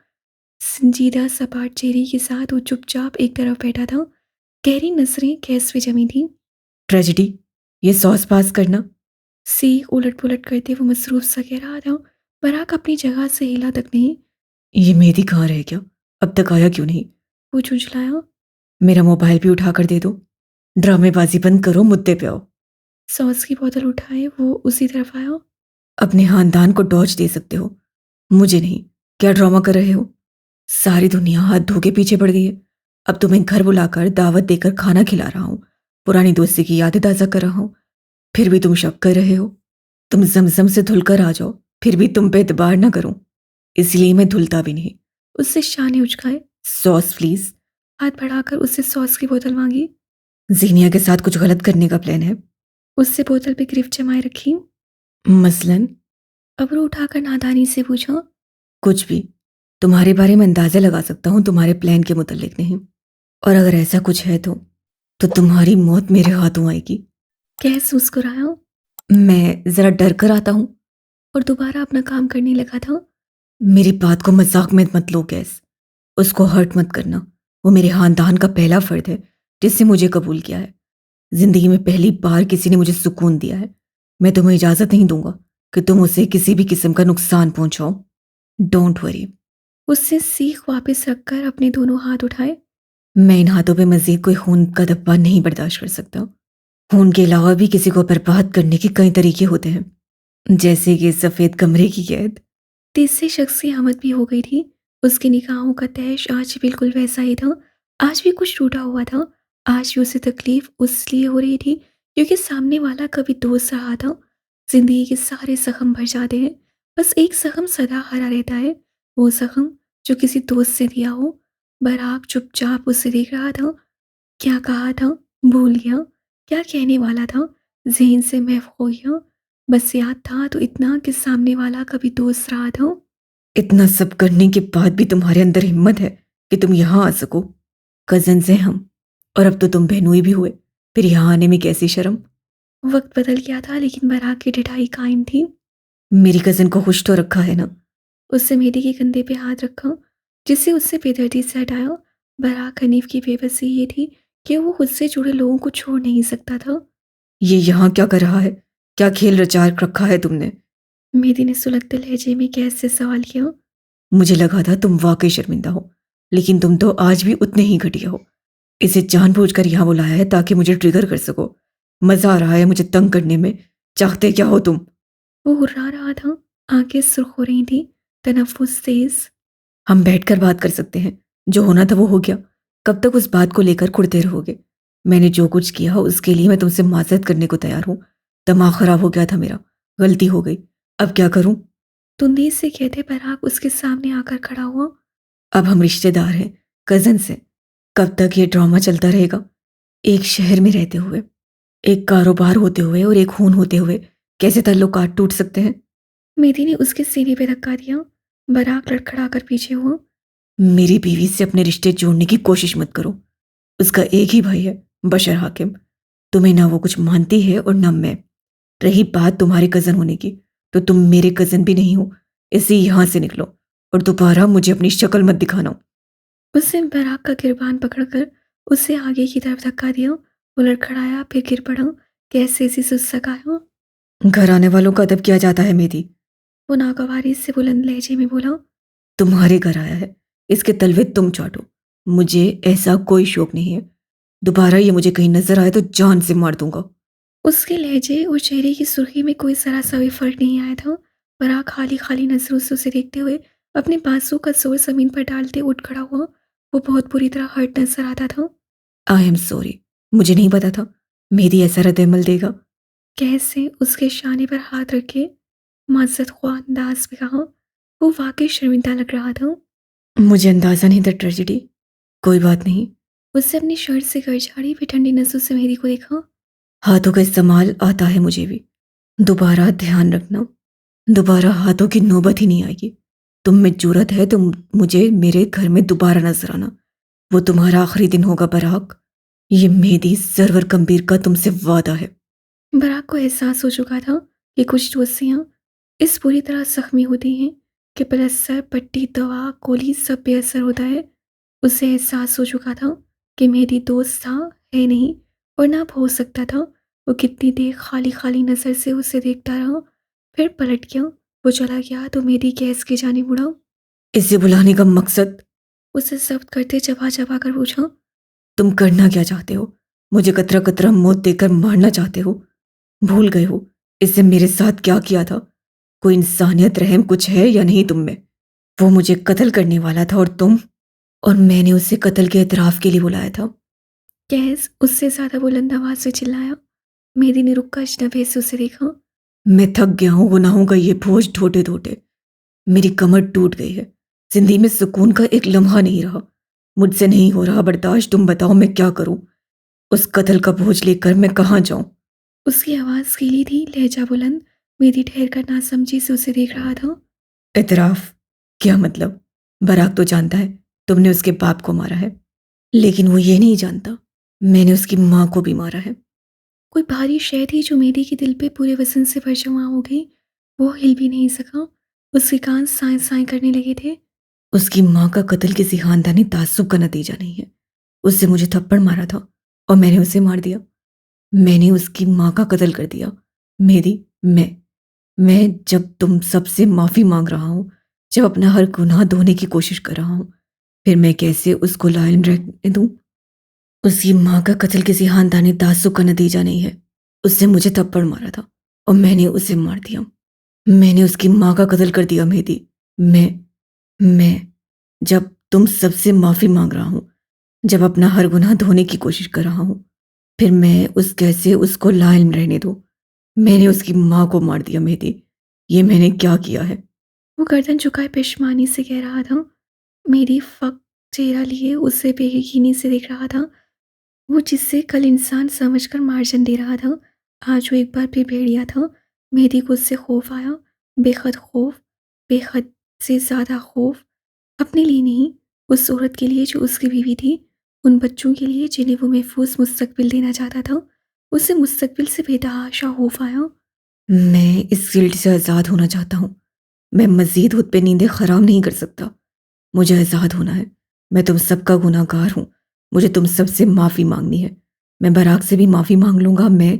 संजीदा सपाट चेहरे के साथ। वो चुपचाप एक तरफ बैठा था। गहरी नजरें गैस पे जमी थी। ट्रेजिडी, ये सॉस पास करना। सीख उलट पुलट करते वो मसरूफ सा कह रहा था। बराक अपनी जगह से हिला तक नहीं। ये मेहदी कहाँ रह गया? अब तक आया क्यों नहीं? वो झुंझलाया। मेरा मोबाइल भी उठा कर दे दो। ड्रामेबाजी बंद करो, मुद्दे पे आओ। सॉस की बोतल उठाए वो उसी तरफ आया। अपने खानदान को डॉज दे सकते हो, मुझे नहीं। क्या ड्रामा कर रहे हो? सारी दुनिया हाथ धो के पीछे पड़ गई है। अब तुम्हें घर बुलाकर दावत देकर खाना खिला रहा हूँ, पुरानी दोस्ती की यादें ताज़ा कर रहा हूँ, फिर भी तुम शक कर रहे हो। तुम जमजम से धुलकर आ जाओ, फिर भी तुम पे एतबार ना करूं, इसलिए मैं धुलता भी नहीं। उससे शाने उचकाए। Sauce please. हाथ बढ़ाकर उससे सॉस की बोतल मांगी। जीनिया के साथ कुछ गलत करने का प्लान है? उससे बोतल पे गिरफ्त जमाए रखी। मसलन? अबरू उठाकर नादानी से पूछा। कुछ भी। तुम्हारे बारे में अंदाजा लगा सकता हूँ, तुम्हारे प्लान के मुतल्लिक नहीं। और अगर ऐसा कुछ है तो तुम्हारी मौत मेरे हाथों आएगी। कैस मुस्कुराया। मैं जरा डर कर आता हूँ और दोबारा अपना काम करने लगा था। मेरी बात को मजाक में मत लो गैस। उसको हर्ट मत करना। वो मेरे खानदान का पहला फर्द है जिससे मुझे कबूल किया है। जिंदगी में पहली बार किसी ने मुझे सुकून दिया है। मैं तुम्हें इजाजत नहीं दूंगा कि तुम उसे किसी भी किस्म का नुकसान पहुंचाओ। Don't worry. उससे सीख वापस रखकर अपने दोनों हाथ उठाए। मैं इन हाथों पे मजीद कोई खून का धब्बा नहीं बर्दाश्त कर सकता। खून के अलावा भी किसी को बर्बाद करने के कई तरीके होते हैं, जैसे कि सफ़ेद कमरे की कैद। तीसरे शख्स की आमद भी हो गई थी। उसकी निगाहों का तैश आज भी बिल्कुल वैसा ही था। आज भी कुछ टूटा हुआ था। आज भी उसे तकलीफ उसलिए हो रही थी क्योंकि सामने वाला कभी दोस्त रहा था। जिंदगी के सारे जख्म भर जाते हैं, बस एक जख्म सदा हरा रहता है, वो जख्म जो किसी दोस्त से दिया हो। बराक चुपचाप उसे देख रहा था। क्या कहा था भूल गया, क्या कहने वाला था ज़हन से महव हो गया। बस याद था तो इतना कि सामने वाला कभी दोस्त रहा था। इतना सब करने के बाद भी तुम्हारे अंदर हिम्मत है कि तुम यहाँ आ सको। कजन से हम, और अब तो तुम बहनोई भी हुए, फिर यहाँ आने में कैसी शर्म। वक्त बदल गया था लेकिन बराक की ढिठाई कायम थी। मेरी कजन को खुश तो रखा है ना। उससे मेरी के कंधे पे हाथ रखा, जिसे उससे बेदर्दी से हटाया। बराक हनीफ की बेबसी ये थी कि वो खुद से जुड़े लोगों को छोड़ नहीं सकता था। ये यहाँ क्या कर रहा है? क्या खेल रचा रखा है तुमने? मेरी ने सुलगते लहजे में कैसे सवाल किया। मुझे लगा था तुम वाकई शर्मिंदा हो, लेकिन तुम तो आज भी उतने ही घटिया हो। इसे जानबूझकर यहाँ बुलाया है ताकि मुझे ट्रिगर कर सको। मजा आ रहा है मुझे तंग करने में। चाहते क्या हो तुम? वो हुर्रा रहा था, आंखें सुर्ख हो रही थी, तनफ्फुस तेज। हम बैठकर बात कर सकते हैं। जो होना था वो हो गया। कब तक उस बात को लेकर कुढ़ते रहोगे? मैंने जो कुछ किया उसके लिए मैं तुमसे माजरत करने को तैयार हूँ। दिमाग खराब हो गया था मेरा, गलती हो गई। अब क्या करूं? तुंदी से कहते बराक उसके सामने आकर खड़ा हुआ। अब हम रिश्तेदार हैं, कजन से। कब तक ये ड्रामा चलता रहेगा? एक शहर में रहते हुए, एक कारोबार होते हुए और एक खून होते हुए कैसे ताल्लुकात टूट सकते हैं? मेरी ने उसके सीने पे धक्का दिया। बराक लड़खड़ा कर पीछे हुआ। मेरी बीवी से अपने रिश्ते जोड़ने की कोशिश मत करो। उसका एक ही भाई है, बशर हाकिम। तुम्हें ना वो कुछ मानती है और ना मैं। रही बात तुम्हारे कजन होने की, तो तुम मेरे कजन भी नहीं हो। इसे यहाँ से निकलो और दोबारा मुझे अपनी शक्ल मत दिखाना। उसने बराक का गिरबान पकड़कर उसे आगे की तरफ धक्का दिया। वो लड़खड़ाया, फिर गिर पड़ा। कैसे ऐसी सुस्सकाया। घर आने वालों का अदब किया जाता है मेरी। वो नागवारी से बुलंद लहजे में बोला। तुम्हारे घर आया है, इसके तलवे तुम चाटो। मुझे ऐसा कोई शौक नहीं है। दोबारा ये मुझे कहीं नजर आए तो जान से मार दूंगा। उसके लहजे और चेहरे की सुर्खी में कोई जरा सा भी फर्क नहीं आया था। बराक खाली खाली नजरों से उसे देखते हुए अपने बाजू का जोर जमीन पर डालते उठ खड़ा हुआ। वो बहुत बुरी तरह हर्ट नजर आता था। आई एम सॉरी, मुझे नहीं पता था मेरी ऐसा रद्द-ए-अमल देगा। कैसे उसके शाने पर हाथ रखे माजरत ख्वाह अंदाज में कहा। वो वाकई शर्मिंदा लग रहा था। मुझे अंदाजा नहीं था ट्रेजेडी। कोई बात नहीं। उससे अपनी शर्ट से घर झाड़ी, फिर ठंडी नजरों से मेरी को देखा। हाथों का इस्तेमाल आता है मुझे भी। दोबारा ध्यान रखना, दोबारा हाथों की नौबत ही नहीं आएगी। तुम में जुर्रत है तो मुझे मेरे घर में दोबारा नजर आना। वो तुम्हारा आखिरी दिन होगा बराक। ये मेहदी सरवर कम्बीर का तुमसे वादा है। बराक को एहसास हो चुका था कि कुछ दोस्तियां इस पूरी तरह जख्मी होती हैं कि प्लस्तर, पट्टी, दवा, गोली सब बेअसर होता है। उसे एहसास हो चुका था कि मेरी दोस्त था, है नहीं, और ना अब हो सकता था। वो कितनी देर खाली खाली नज़र से उसे देखता रहा, फिर पलट गया। वो चला गया तो मेरी गैस की जानिब मुड़ा। इसे बुलाने का मकसद? उसे जब्त करते चबा चबा कर पूछा। तुम करना क्या चाहते हो? मुझे कतरा कतरा मौत देकर मारना चाहते हो? भूल गए हो इससे मेरे साथ क्या किया था? कोई इंसानियत रहम कुछ है या नहीं तुम में? वो मुझे कत्ल करने वाला था और मैंने उसे कत्ल के एतराफ़ के लिए बुलाया था। गैस उससे ज़्यादा बुलंद आवाज़ से चिल्लाया। मेरी ने रुक कर अजनबी से उसे देखा। मैं थक गया हूँ गुनाहों का ये बोझ ढोते ढोते। मेरी कमर टूट गई है। जिंदगी में सुकून का एक लम्हा नहीं रहा। मुझसे नहीं हो रहा बर्दाश्त। तुम बताओ मैं क्या करूं? उस कत्ल का बोझ लेकर मैं कहाँ जाऊं? उसकी आवाज़ गीली थी, लहजा बुलंद। मेरी ठहर कर नासमझी से उसे देख रहा था। एतराफ़? क्या मतलब? बराक तो जानता है तुमने उसके बाप को मारा है, लेकिन वो ये नहीं जानता मैंने उसकी माँ को भी मारा है। कोई भारी शय थी जो मेरी के दिल पे पूरे वजन से भर जमा हो गई। वो हिल भी नहीं सका। उसके कान साए साए करने लगे थे। उसकी माँ का कत्ल किसी खानदानी ताज्जुब का नतीजा नहीं है। उससे मुझे थप्पड़ मारा था और मैंने उसे मार दिया। मैंने उसकी माँ का कत्ल कर दिया। मेरी मैं जब तुम सबसे माफ़ी मांग रहा हूँ, जब अपना हर गुनाह धोने की कोशिश कर रहा हूँ, फिर मैं कैसे उसको लायल रहने दूँ? उसकी माँ का कत्ल किसी खानदानी तासुब का नतीजा नहीं है। उसने मुझे थप्पड़ मारा था और मैंने उसे मार दिया। मैंने उसकी माँ का कत्ल कर दिया मेहदी। मैं जब तुम सबसे माफ़ी मांग रहा हूँ, जब अपना हर गुनाह धोने की कोशिश कर रहा हूँ, फिर मैं उस कैसे उसको लाइल्म रहने दूँ। मैंने उसकी माँ को मार दिया मेहदी। ये मैंने क्या किया है? वो गर्दन झुकाए पेशमानी से कह रहा था। मेरी फक चेहरा लिए उसे बेयकीनी से देख रहा था। वो जिससे कल इंसान समझकर मार्जन दे रहा था, आज वो एक बार फिर भेड़िया था। मेहदी को उससे खौफ आया, बेहद खौफ, बेहद से ज़्यादा खौफ। अपने लिए नहीं, उस औरत के लिए जो उसकी बीवी थी, उन बच्चों के लिए जिन्हें वो महफूज मुस्तकबिल देना चाहता था। उसे मुस्तकबिल से बेतहाशा खौफ आया। मैं इस गिल्ट से आज़ाद होना चाहता हूँ। मैं मज़ीद खुद पे नींदें ख़राब नहीं कर सकता। मुझे आज़ाद होना है। मैं तुम सबका गुनहगार हूँ। मुझे तुम सबसे माफ़ी मांगनी है। मैं बराक से भी माफ़ी मांग लूँगा। मैं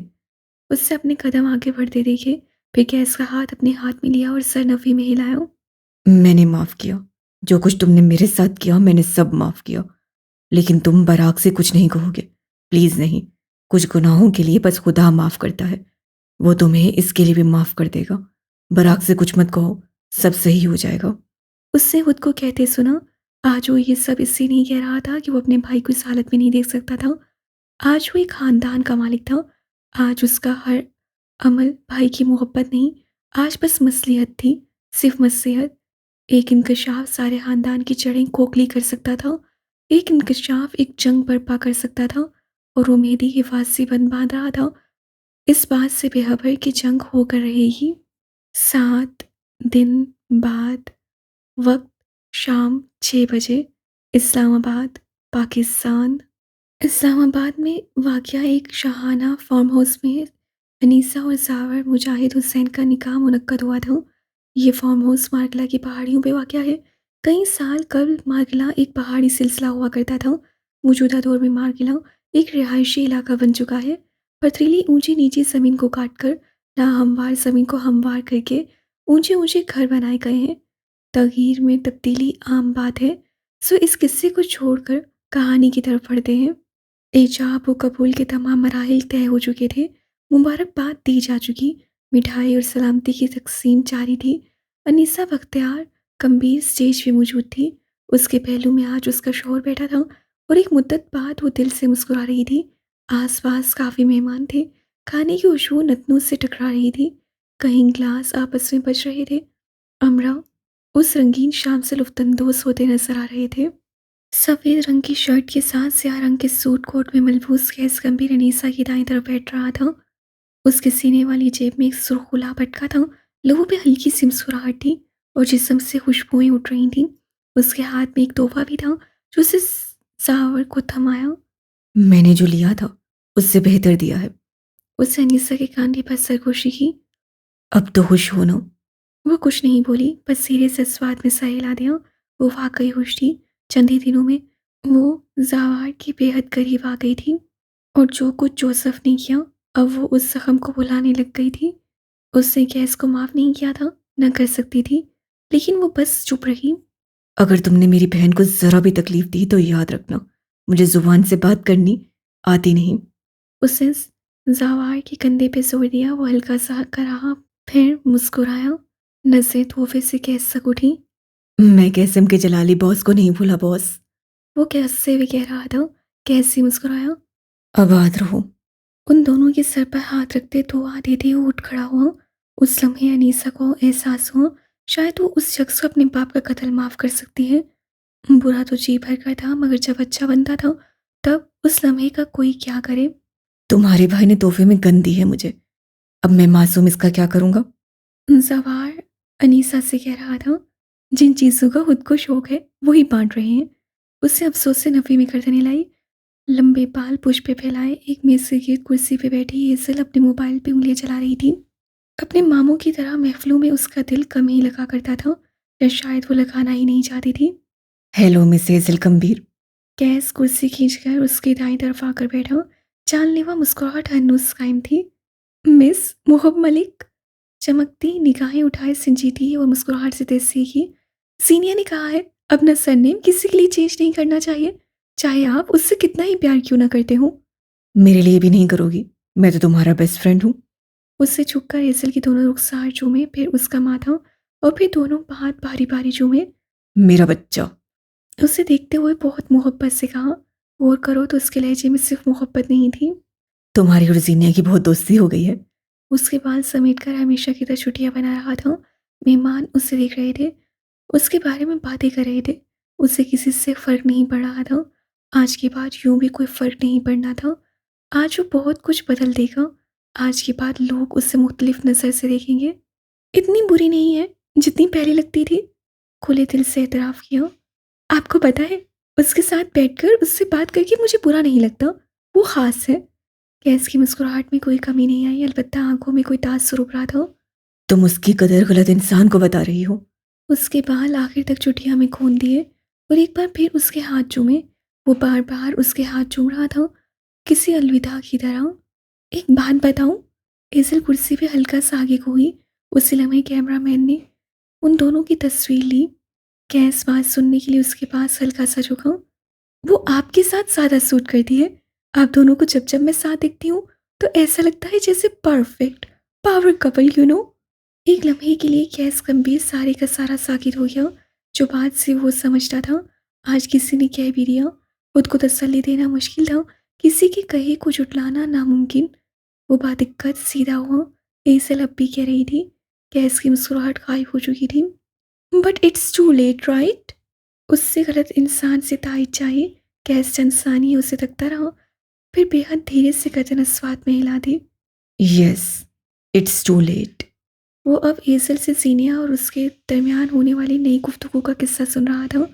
उससे अपने कदम आगे बढ़ते देखे, फिर गैस का हाथ अपने हाथ में लिया और सर नफ़ी में हिलाया। मैंने माफ़ किया। जो कुछ तुमने मेरे साथ किया, मैंने सब माफ़ किया। लेकिन तुम बराक से कुछ नहीं कहोगे। प्लीज़ नहीं। कुछ गुनाहों के लिए बस खुदा माफ़ करता है। वो तुम्हें इसके लिए भी माफ़ कर देगा। बराक से कुछ मत कहो, सब सही हो जाएगा। उससे खुद को कहते सुना। आज वो ये सब इससे नहीं कह रहा था कि वो अपने भाई को इस हालत में नहीं देख सकता था। आज वो एक खानदान का मालिक था। आज उसका हर अमल भाई की मोहब्बत नहीं, आज बस मसलियत थी, सिर्फ मसलियत। एक इंकशाफ सारे खानदान की जड़ें खोखली कर सकता था। एक इंकशाफ एक जंग बर्पा कर सकता था। और वो मेहदी हिफाजती बंद बांध रहा था, इस बात से बेखबर कि जंग होकर रहेगी। 7 दिन बाद, वक्त शाम 6 बजे, इस्लामाबाद, पाकिस्तान। इस्लामाबाद में वाक़या एक शाहाना फार्म हाउस में अनीसा और ज़ावर मुजाहिद हुसैन का निकाह मुनक्कद हुआ था। ये फार्म हाउस मारगला की पहाड़ियों पे वाक़या है। कई साल कबल मारगला एक पहाड़ी सिलसिला हुआ करता था। मौजूदा दौर में मारगला एक रिहायशी इलाका बन चुका है। पथरीली ऊंची नीची ज़मीन को काट कर नाहमवार ज़मीन को हमवार करके ऊंचे ऊंचे घर बनाए गए हैं। तगीर में तब्दीली आम बात है। सो इस किस्से को छोड़कर कहानी की तरफ बढ़ते हैं। ईजाब व कबूल के तमाम मराहिल तय हो चुके थे। मुबारकबाद दी जा चुकी, मिठाई और सलामती की तकसीम जारी थी। अनीसा बख्तियार गंभीर स्टेज पे मौजूद थी। उसके पहलू में आज उसका शौहर बैठा था और एक मुद्दत बाद वो दिल से मुस्कुरा रही थी। आसपास काफ़ी मेहमान थे। खाने की खुशबू नतनों से टकरा रही थी। कहीं गिलास आपस में बज रहे थे। अमरा उस रंगीन शाम से लुफ्तंदोज़ होते नजर आ रहे थे। सफ़ेद रंग की शर्ट के साथ स्याह रंग के सूट कोट में मलबूस गैस गंभीर अनीसा की दाईं तरफ बैठ रहा था। उसके सीने वाली जेब में एक सुर्ख गुलाब अटका था। लोगों पे हल्की सी मुस्कुराहट थी और जिस्म से खुशबुएं उठ रही थीं। उसके हाथ में एक तोहफा भी था जो उसे सावर को थमाया। मैंने जो लिया था उससे बेहतर दिया है। उससे अनीसा के कांधे पर सरगोशी की। अब तो खुश हो ना? वो कुछ नहीं बोली, बस सीधे से स्वाद में सर हिला दिया। वो वाकई खुश थी। चंद ही दिनों में वो ज़ावार की बेहद करीब आ गई थी और जो कुछ जोसेफ ने किया, अब वो उस ज़ख्म को भुलाने लग गई थी। उसने गैस को माफ़ नहीं किया था, न कर सकती थी, लेकिन वो बस चुप रही। अगर तुमने मेरी बहन को ज़रा भी तकलीफ दी तो याद रखना, मुझे ज़ुबान से बात करनी आती नहीं। उसने ज़ावार के कंधे पे जोर दिया। वो हल्का सा रहा, फिर मुस्कुराया। नज़रें तोहफे से कैसे उठी। मैं कैसम के जलाली बॉस को नहीं भूला बॉस। वो कैसे भी कह रहा था, कैसे मुस्कुराया। आबाद रहो। उन दोनों के सर पर हाथ रखते दो आधे वो उठ खड़ा हुआ। उस लम्हे अनीसा को एहसास हुआ शायद वो उस शख्स को अपने बाप का कत्ल माफ़ कर सकती है। बुरा तो जी भर कर था, मगर जब अच्छा बनता था तब उस लम्हे का कोई क्या करे। तुम्हारे भाई ने तोहफे में गन दी है मुझे, अब मैं मासूम इसका क्या करूँगा? ज़वार अनीसा से कह रहा था। जिन चीज़ों का खुद को शौक है वही बांट रहे हैं। उससे अफसोस से नफ़ी में गर्दनें लाई। लंबे बाल पुश पे फैलाए एक मेज से गिर्द कुर्सी पे बैठी हेज़ल अपने मोबाइल पे उंगलियां चला रही थी। अपने मामों की तरह महफिलों में उसका दिल कम ही लगा करता था, या शायद वो लगाना ही नहीं चाहती थी। हेलो मिस हेज़ल कम्बीर। गैस कुर्सी खींचकर उसकी दाईं तरफ आकर बैठा। जानलेवा मुस्कुराहट हन्नूस कायम थी। मिस मोहब मलिक। चमकती निगाहें उठाए संजीदगी और मुस्कुराहट से तस्दीक की। सीनियर ने कहा है अपना सरनेम किसी के लिए चेंज नहीं करना चाहिए। चाहे आप उससे कितना ही प्यार क्यों ना करते हो। मेरे लिए भी नहीं करोगी, मैं तो तुम्हारा बेस्ट फ्रेंड हूँ। उससे झुककर हेजल की दोनों रुखसार चूमे, फिर उसका माथा और फिर दोनों हाथ बारी बारी चूमे। मेरा बच्चा, उसे देखते हुए बहुत मोहब्बत से कहा। गौर करो तो उसके लहजे में सिर्फ मोहब्बत नहीं थी, तुम्हारी और जीनिया की बहुत दोस्ती हो गई है। उसके बाल समेट कर हमेशा की तरह छुट्टियां बना रहा था। मेहमान उससे देख रहे थे, उसके बारे में बातें कर रहे थे। उसे किसी से फर्क नहीं पड़ रहा था। आज के बाद यूं भी कोई फर्क नहीं पड़ना था। आज वो बहुत कुछ बदल देगा। आज के बाद लोग उससे मुख्तलिफ नज़र से देखेंगे। इतनी बुरी नहीं है जितनी पहले लगती थी, खुले दिल से एतराफ़ किया। आपको पता है, उसके साथ बैठकर उससे बात करके मुझे बुरा नहीं लगता। वो ख़ास है। कैस की मुस्कुराहट में कोई कमी नहीं आई, अलबत्ता आंखों में कोई तासुर उभरा था। तुम उसकी कदर गलत इंसान को बता रही हो। उसके बाल आखिर तक चुटिया में खोल दिए और एक बार फिर उसके हाथ चूमे। वो बार बार उसके हाथ चूम रहा था, किसी अलविदा की तरह। एक बात बताऊं? एजल कुर्सी पे हल्का सा आगे को हुई। उसी लम्हे कैमरामैन ने उन दोनों की तस्वीर ली। कैस बात सुनने के लिए उसके पास हल्का सा झुका। वो आपके साथ ज़्यादा सूट करती है। आप दोनों को जब जब मैं साथ देखती हूँ तो ऐसा लगता है जैसे perfect power couple, you know. एक लम्हे के लिए कैस गंभीर सारे का सारा साकित हो गया। जो बात से वो समझता था, आज किसी ने कह भी दिया। खुद को तसल्ली देना मुश्किल था, किसी के कहे को जुटलाना नामुमकिन। वो बादिक्कत सीधा हुआ। एसल अब भी कह रही थी। कैस की मुस्कुराहट गायब हो चुकी थी। But it's too late right. उससे गलत इंसान से ताइद चाहिए। कैस चंद सानी उसे तकता रहा, फिर बेहद धीरे से गर्दन अस्वाद में हिला दी। Yes, it's too late. वो अब एजल से सीनिया और उसके दरमियान होने वाली नई गुफ्तगू का किस्सा सुन रहा था।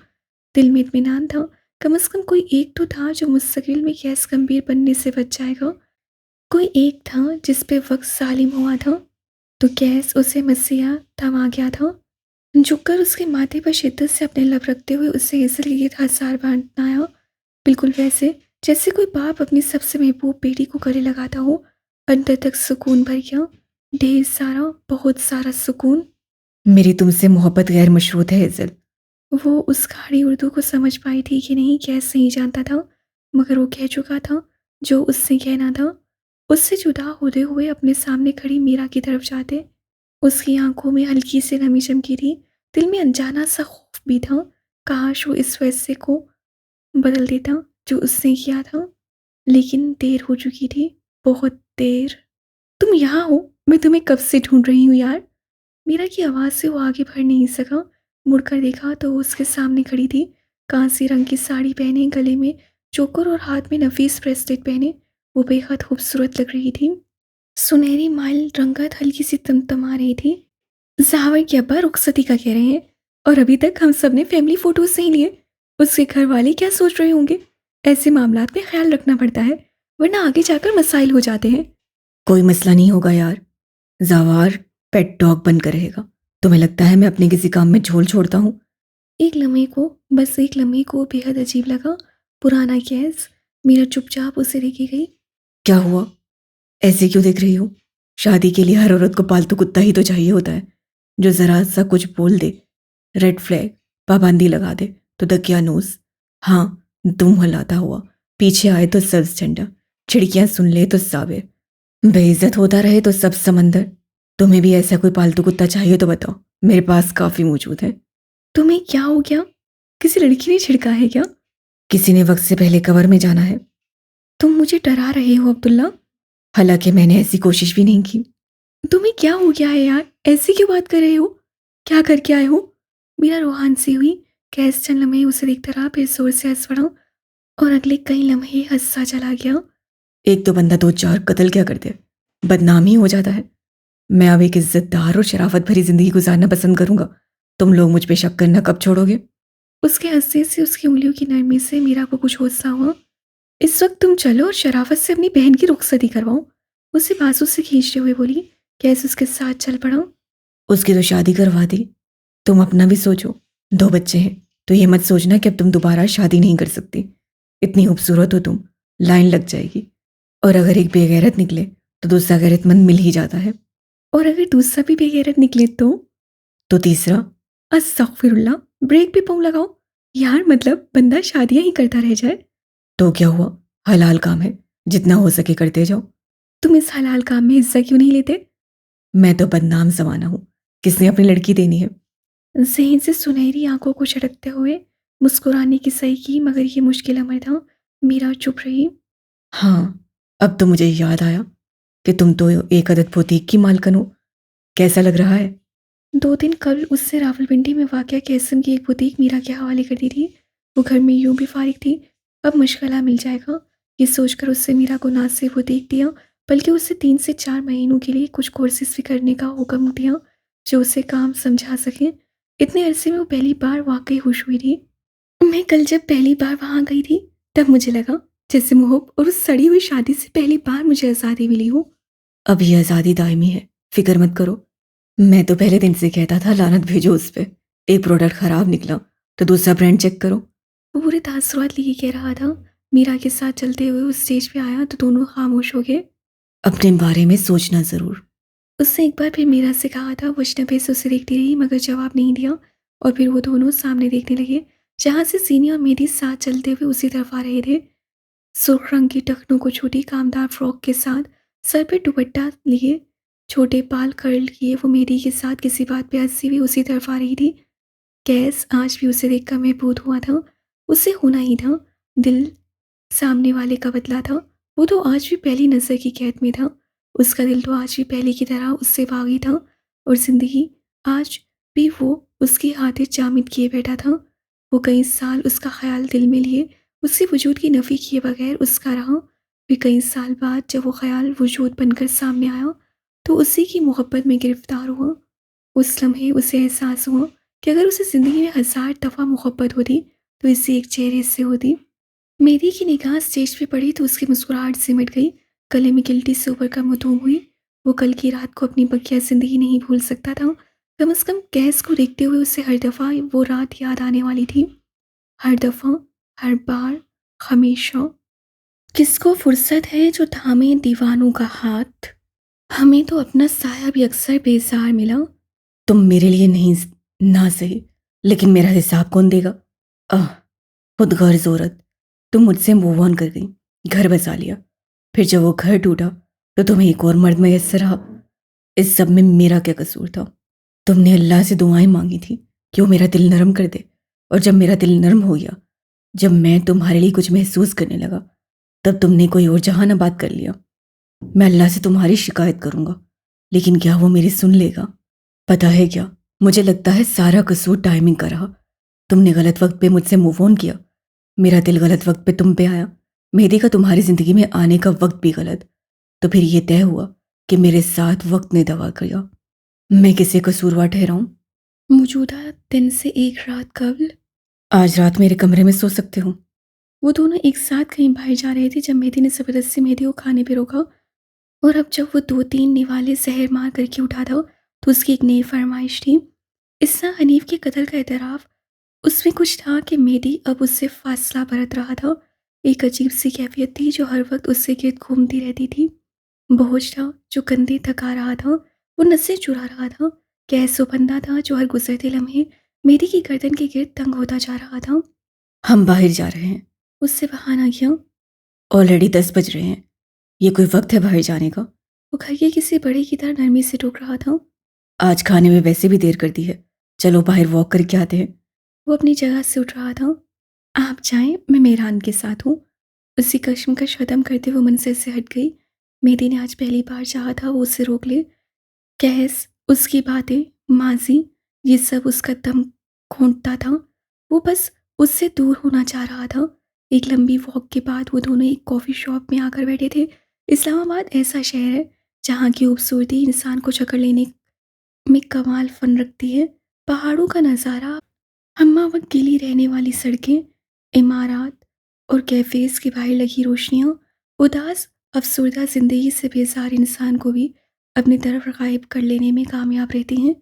दिल में इत्मीनान था, कम से कम कोई एक तो था जो मुस्तकिल में कैस गंभीर बनने से बच जाएगा। कोई एक था जिस पे वक्त सालिम हुआ था। तो कैस उसे मसीहा थमा गया था। झुककर उसके माथे पर शिद्दत से अपने लब रखते हुए उससे हेजल के गीत हजार बांटना आया, बिल्कुल वैसे जैसे कोई बाप अपनी सबसे महबूब बेटी को गले लगाता हो। अंदर तक सुकून भर गया, ढेर सारा, बहुत सारा सुकून। मेरी तुमसे मोहब्बत गैर मशरूत है हेजल। वो उस खाड़ी उर्दू को समझ पाई थी कि नहीं कैसे नहीं जानता था, मगर वो कह चुका था जो उससे कहना था। उससे जुदा होते हुए अपने सामने खड़ी मीरा की तरफ जाते। उसकी आंखों में हल्की सी नमी चमकी थी, दिल में अनजाना सा खौफ भी था। काश वो इस फैसले को बदल देता जो उसने किया था, लेकिन देर हो चुकी थी, बहुत देर। तुम यहाँ हो, मैं तुम्हें कब से ढूंढ रही हूँ यार। मीरा की आवाज़ से वो आगे बढ़ नहीं सका। मुड़कर देखा तो वो उसके सामने खड़ी थी, कांसी रंग की साड़ी पहने, गले में चोकर और हाथ में नफीस ब्रेसलेट पहने। वो बेहद खूबसूरत लग रही थी। सुनहरी माइल रंगत हल्की सी तमतमा रही थी। ज़ावर के अब्बा रुखसती का कह रहे हैं और अभी तक हम सब ने फैमिली फोटोज नहीं लिए। उसके घर वाले क्या सोच रहे होंगे। ऐसे मामलात में ख्याल रखना पड़ता है, वरना आगे जाकर मसाइल हो जाते हैं। कोई मसला नहीं होगा यार, जावार पेट डॉग बनकर रहेगा। तुम्हें लगता है मैं अपने किसी काम में झोल छोड़ता हूँ? एक लम्हे को, बस एक लम्हे को बेहद अजीब लगा। पुराना गैस। मीरा चुपचाप उसे देखी गई। क्या हुआ, ऐसे क्यों देख रही हो? शादी के लिए हर औरत को पालतू कुत्ता ही तो चाहिए होता है, जो जरा सा कुछ बोल दे, रेड फ्लैग, पाबंदी लगा दे तो दकियानूस। हाँ, दुम हिलाता हुआ, पीछे आए तो सब्ज झंडा, खिड़कियां सुन ले तो साबिर, बेइज्जत होता रहे तो सब समंदर। तुम्हें भी ऐसा कोई पालतू कुत्ता चाहिए तो बताओ, मेरे पास काफी मौजूद है। तुम्हें क्या हो गया? किसी लड़की ने छिड़का है क्या? किसी ने वक्त से पहले कवर में जाना है। तुम मुझे डरा रहे हो अब्दुल्ला। हालांकि मैंने ऐसी कोशिश भी नहीं की। तुम्हें क्या हो गया है यार, ऐसी क्यों बात कर रहे हो? क्या करके आए हो? मीरा रूहान सी हुई। कैस चंद लम्हे उसे देखता रहा, फिर जोर से हंस पड़ा और अगले कई लम्हे हंसा चला गया। एक तो बंदा दो चार कत्ल क्या कर दे, बदनाम ही हो जाता है। मैं अब एक इज्जतदार और शराफत भरी जिंदगी गुजारना पसंद करूंगा। तुम लोग मुझ पे शक करना कब छोड़ोगे? उसके हंसने से, उसकी उंगलियों की नरमी से मीरा को कुछ होश सा हुआ। इस वक्त तुम चलो और शराफत से अपनी बहन की रुखसती करवाओ, उसे बाजू से खींचते हुए बोली। कैस उसके साथ चल पड़ा। उसकी तो शादी करवा दी। तुम अपना भी सोचो, दो बच्चे हैं, तो ये मत सोचना कि अब तुम दोबारा शादी नहीं कर सकती। इतनी खूबसूरत हो तुम, लाइन लग जाएगी। और अगर एक बेगैरत निकले तो दूसरा गैरतमंद मिल ही जाता है। और अगर दूसरा भी बेगैरत निकले तो तीसरा। अस्तगफिरुल्लाह, ब्रेक पे पाँव लगाओ यार, मतलब बंदा शादियां ही करता रह जाए। तो क्या हुआ, हलाल काम है, जितना हो सके करते जाओ। तुम इस हलाल काम में हिस्सा क्यों नहीं लेते? मैं तो बदनाम जमाना हूँ, किसने अपनी लड़की देनी है? ज़हन से सुनहरी आंखों को झटकते हुए मुस्कुराने की सही की, मगर ये मुश्किल अमर था। मीरा चुप रही। हाँ, अब तो मुझे याद आया कि तुम तो एक अदद बुटीक की मालकिन हो। कैसा लग रहा है? 2 दिन कबल उससे रावलपिंडी में वाक़या कैसम की एक बुटीक मीरा के हवाले कर दी थी। वो घर में यूं भी फारिग थी, अब मुश्किल मिल जाएगा। ये सोचकर उससे मीरा को ना सिर्फ बुटीक दिया, बल्कि उसे 3 से 4 महीनों के लिए कुछ कोर्सेज भी करने का हुक्म दिया, जो उसे काम समझा सके। इतने अरसे में वो पहली बार वाकई खुश हुई थी। मैं कल जब पहली बार वहाँ गई थी, तब मुझे लगा जैसे मोहब और उस सड़ी हुई शादी से पहली बार मुझे आज़ादी मिली हो। अब ये आज़ादी दायमी है, फिक्र मत करो। मैं तो पहले दिन से कहता था लानत भेजो उस पे। एक प्रोडक्ट खराब निकला तो दूसरा ब्रांड चेक करो। वो पूरे तासुरात लिए कह रहा था। मीरा के साथ चलते हुए उस स्टेज पे आया तो दोनों खामोश हो गए। अपने बारे में सोचना जरूर, उसने एक बार फिर मीरा से कहा था। वो अजनबी से उसे देखती रही, मगर जवाब नहीं दिया। और फिर वो दोनों सामने देखने लगे, जहाँ से सीनी और मेहदी साथ चलते हुए उसी तरफ आ रहे थे। सुर्ख रंग की टखनों को छोटी कामदार फ्रॉक के साथ, सर पे दुपट्टा लिए, छोटे बाल कर्ल किए, वो मेहदी के साथ किसी बात पे हंसी हुई उसी तरफ आ रही थी। कैस आज भी उसे देखकर महबूद हुआ था। उसे होना ही था। दिल सामने वाले का बदला था। वो तो आज भी पहली नज़र की कैद में था। उसका दिल तो आज भी पहले की तरह उससे बागी था, और ज़िंदगी आज भी वो उसकी आदत जामिद किए बैठा था। वो कई साल उसका ख्याल दिल में लिए, उसके वजूद की नफ़ी किए बगैर उसका रहा। फिर कई साल बाद जब वो ख्याल वजूद बनकर सामने आया, तो उसी की मोहब्बत में गिरफ्तार हुआ। उस लम्हे उसे एहसास हुआ कि अगर उसे ज़िंदगी में 1000 दफ़ा मोहब्बत होती, तो इसी एक चेहरे से होती। मेरी की निगाह स्टेज पे पड़ी तो उसकी मुस्कुराहट सिमट गई, गले में गिल्टी से ऊपर का मधुम हुई। वो कल की रात को अपनी बकिया जिंदगी नहीं भूल सकता था। कम से कम गैस को देखते हुए उसे हर दफ़ा वो रात याद आने वाली थी। हर दफ़ा, हर बार, हमेशा। किसको फुर्सत है जो थामे दीवानों का हाथ? हमें तो अपना साया भी अक्सर बेजार मिला। तुम मेरे लिए नहीं, ना सही, लेकिन मेरा हिसाब कौन देगा? आह, खुद गर्ज औरत, तुम मुझसे मूव ऑन कर गई, घर बसा लिया। फिर जब वो घर टूटा तो तुम्हें एक और मर्द मैसर रहा। इस सब में मेरा क्या कसूर था? तुमने अल्लाह से दुआएं मांगी थी कि वो मेरा दिल नरम कर दे, और जब मेरा दिल नरम हो गया, जब मैं तुम्हारे लिए कुछ महसूस करने लगा, तब तुमने कोई और जहानाबाद कर लिया। मैं अल्लाह से तुम्हारी शिकायत करूंगा, लेकिन क्या वो मेरी सुन लेगा? पता है क्या, मुझे लगता है सारा कसूर टाइमिंग का रहा। तुमने गलत वक्त पे मुझसे मूव ऑन किया, मेरा दिल गलत वक्त पे तुम पे आया, मेहदी का तुम्हारी ज़िंदगी में आने का वक्त भी गलत। तो फिर ये तय हुआ कि मेरे साथ वक्त ने दवा किया। मैं किसे कसूरवार ठहराऊं? मौजूदा दिन से एक रात कबल। आज रात मेरे कमरे में सो सकते हो। वो दोनों एक साथ कहीं बाहर जा रहे थे जब मेहदी ने ज़बरदस्ती मेहदी को खाने पे रोका। और अब जब वो 2-3 निवाले जहर मार करके उठा था, तो उसकी एक नई फरमाइश थी। इससा हनीफ के कत्ल का एतराफ़। उसमें कुछ था कि मेहदी अब उससे फासला बरत रहा था। एक अजीब सी कैफियत थी जो हर वक्त उससे गिर्द घूमती रहती थी। बोझ था जो कंधे थका रहा था, वो नसें चुरा रहा था। गैस वो बंदा था जो हर गुजरते लम्हे मेहदी की गर्दन के गिर्द तंग होता जा रहा था। हम बाहर जा रहे हैं, उससे बहाना किया। ऑलरेडी 10 बज रहे हैं, ये कोई वक्त है बाहर जाने का? वो घर के किसी बड़े की तरह नरमी से टोक रहा था। आज खाने में वैसे भी देर कर दी है, चलो बाहर वॉक करके आते हैं। वो अपनी जगह से उठ रहा था। आप जाएं, मैं मेहरान के साथ हूँ। उसी कश्मकश ख़त्म करते हुए मंजिल से हट गई। मेहदी ने आज पहली बार चाहा था वो उसे रोक ले। कैस, उसकी बातें, माजी, ये सब उसका दम घोंटता था। वो बस उससे दूर होना चाह रहा था। एक लंबी वॉक के बाद वो दोनों एक कॉफ़ी शॉप में आकर बैठे थे। इस्लामाबाद ऐसा शहर है जहाँ की खूबसूरती इंसान को चकड़ लेने में कमाल फन रखती है। पहाड़ों का नज़ारा, हम्मा वक्त गीली रहने वाली सड़कें, इमारत और कैफ़ेज़ की बाहर लगी रोशनियाँ, उदास अफसरदा ज़िंदगी से बेजार इंसान को भी अपनी तरफ गायब कर लेने में कामयाब रहती हैं।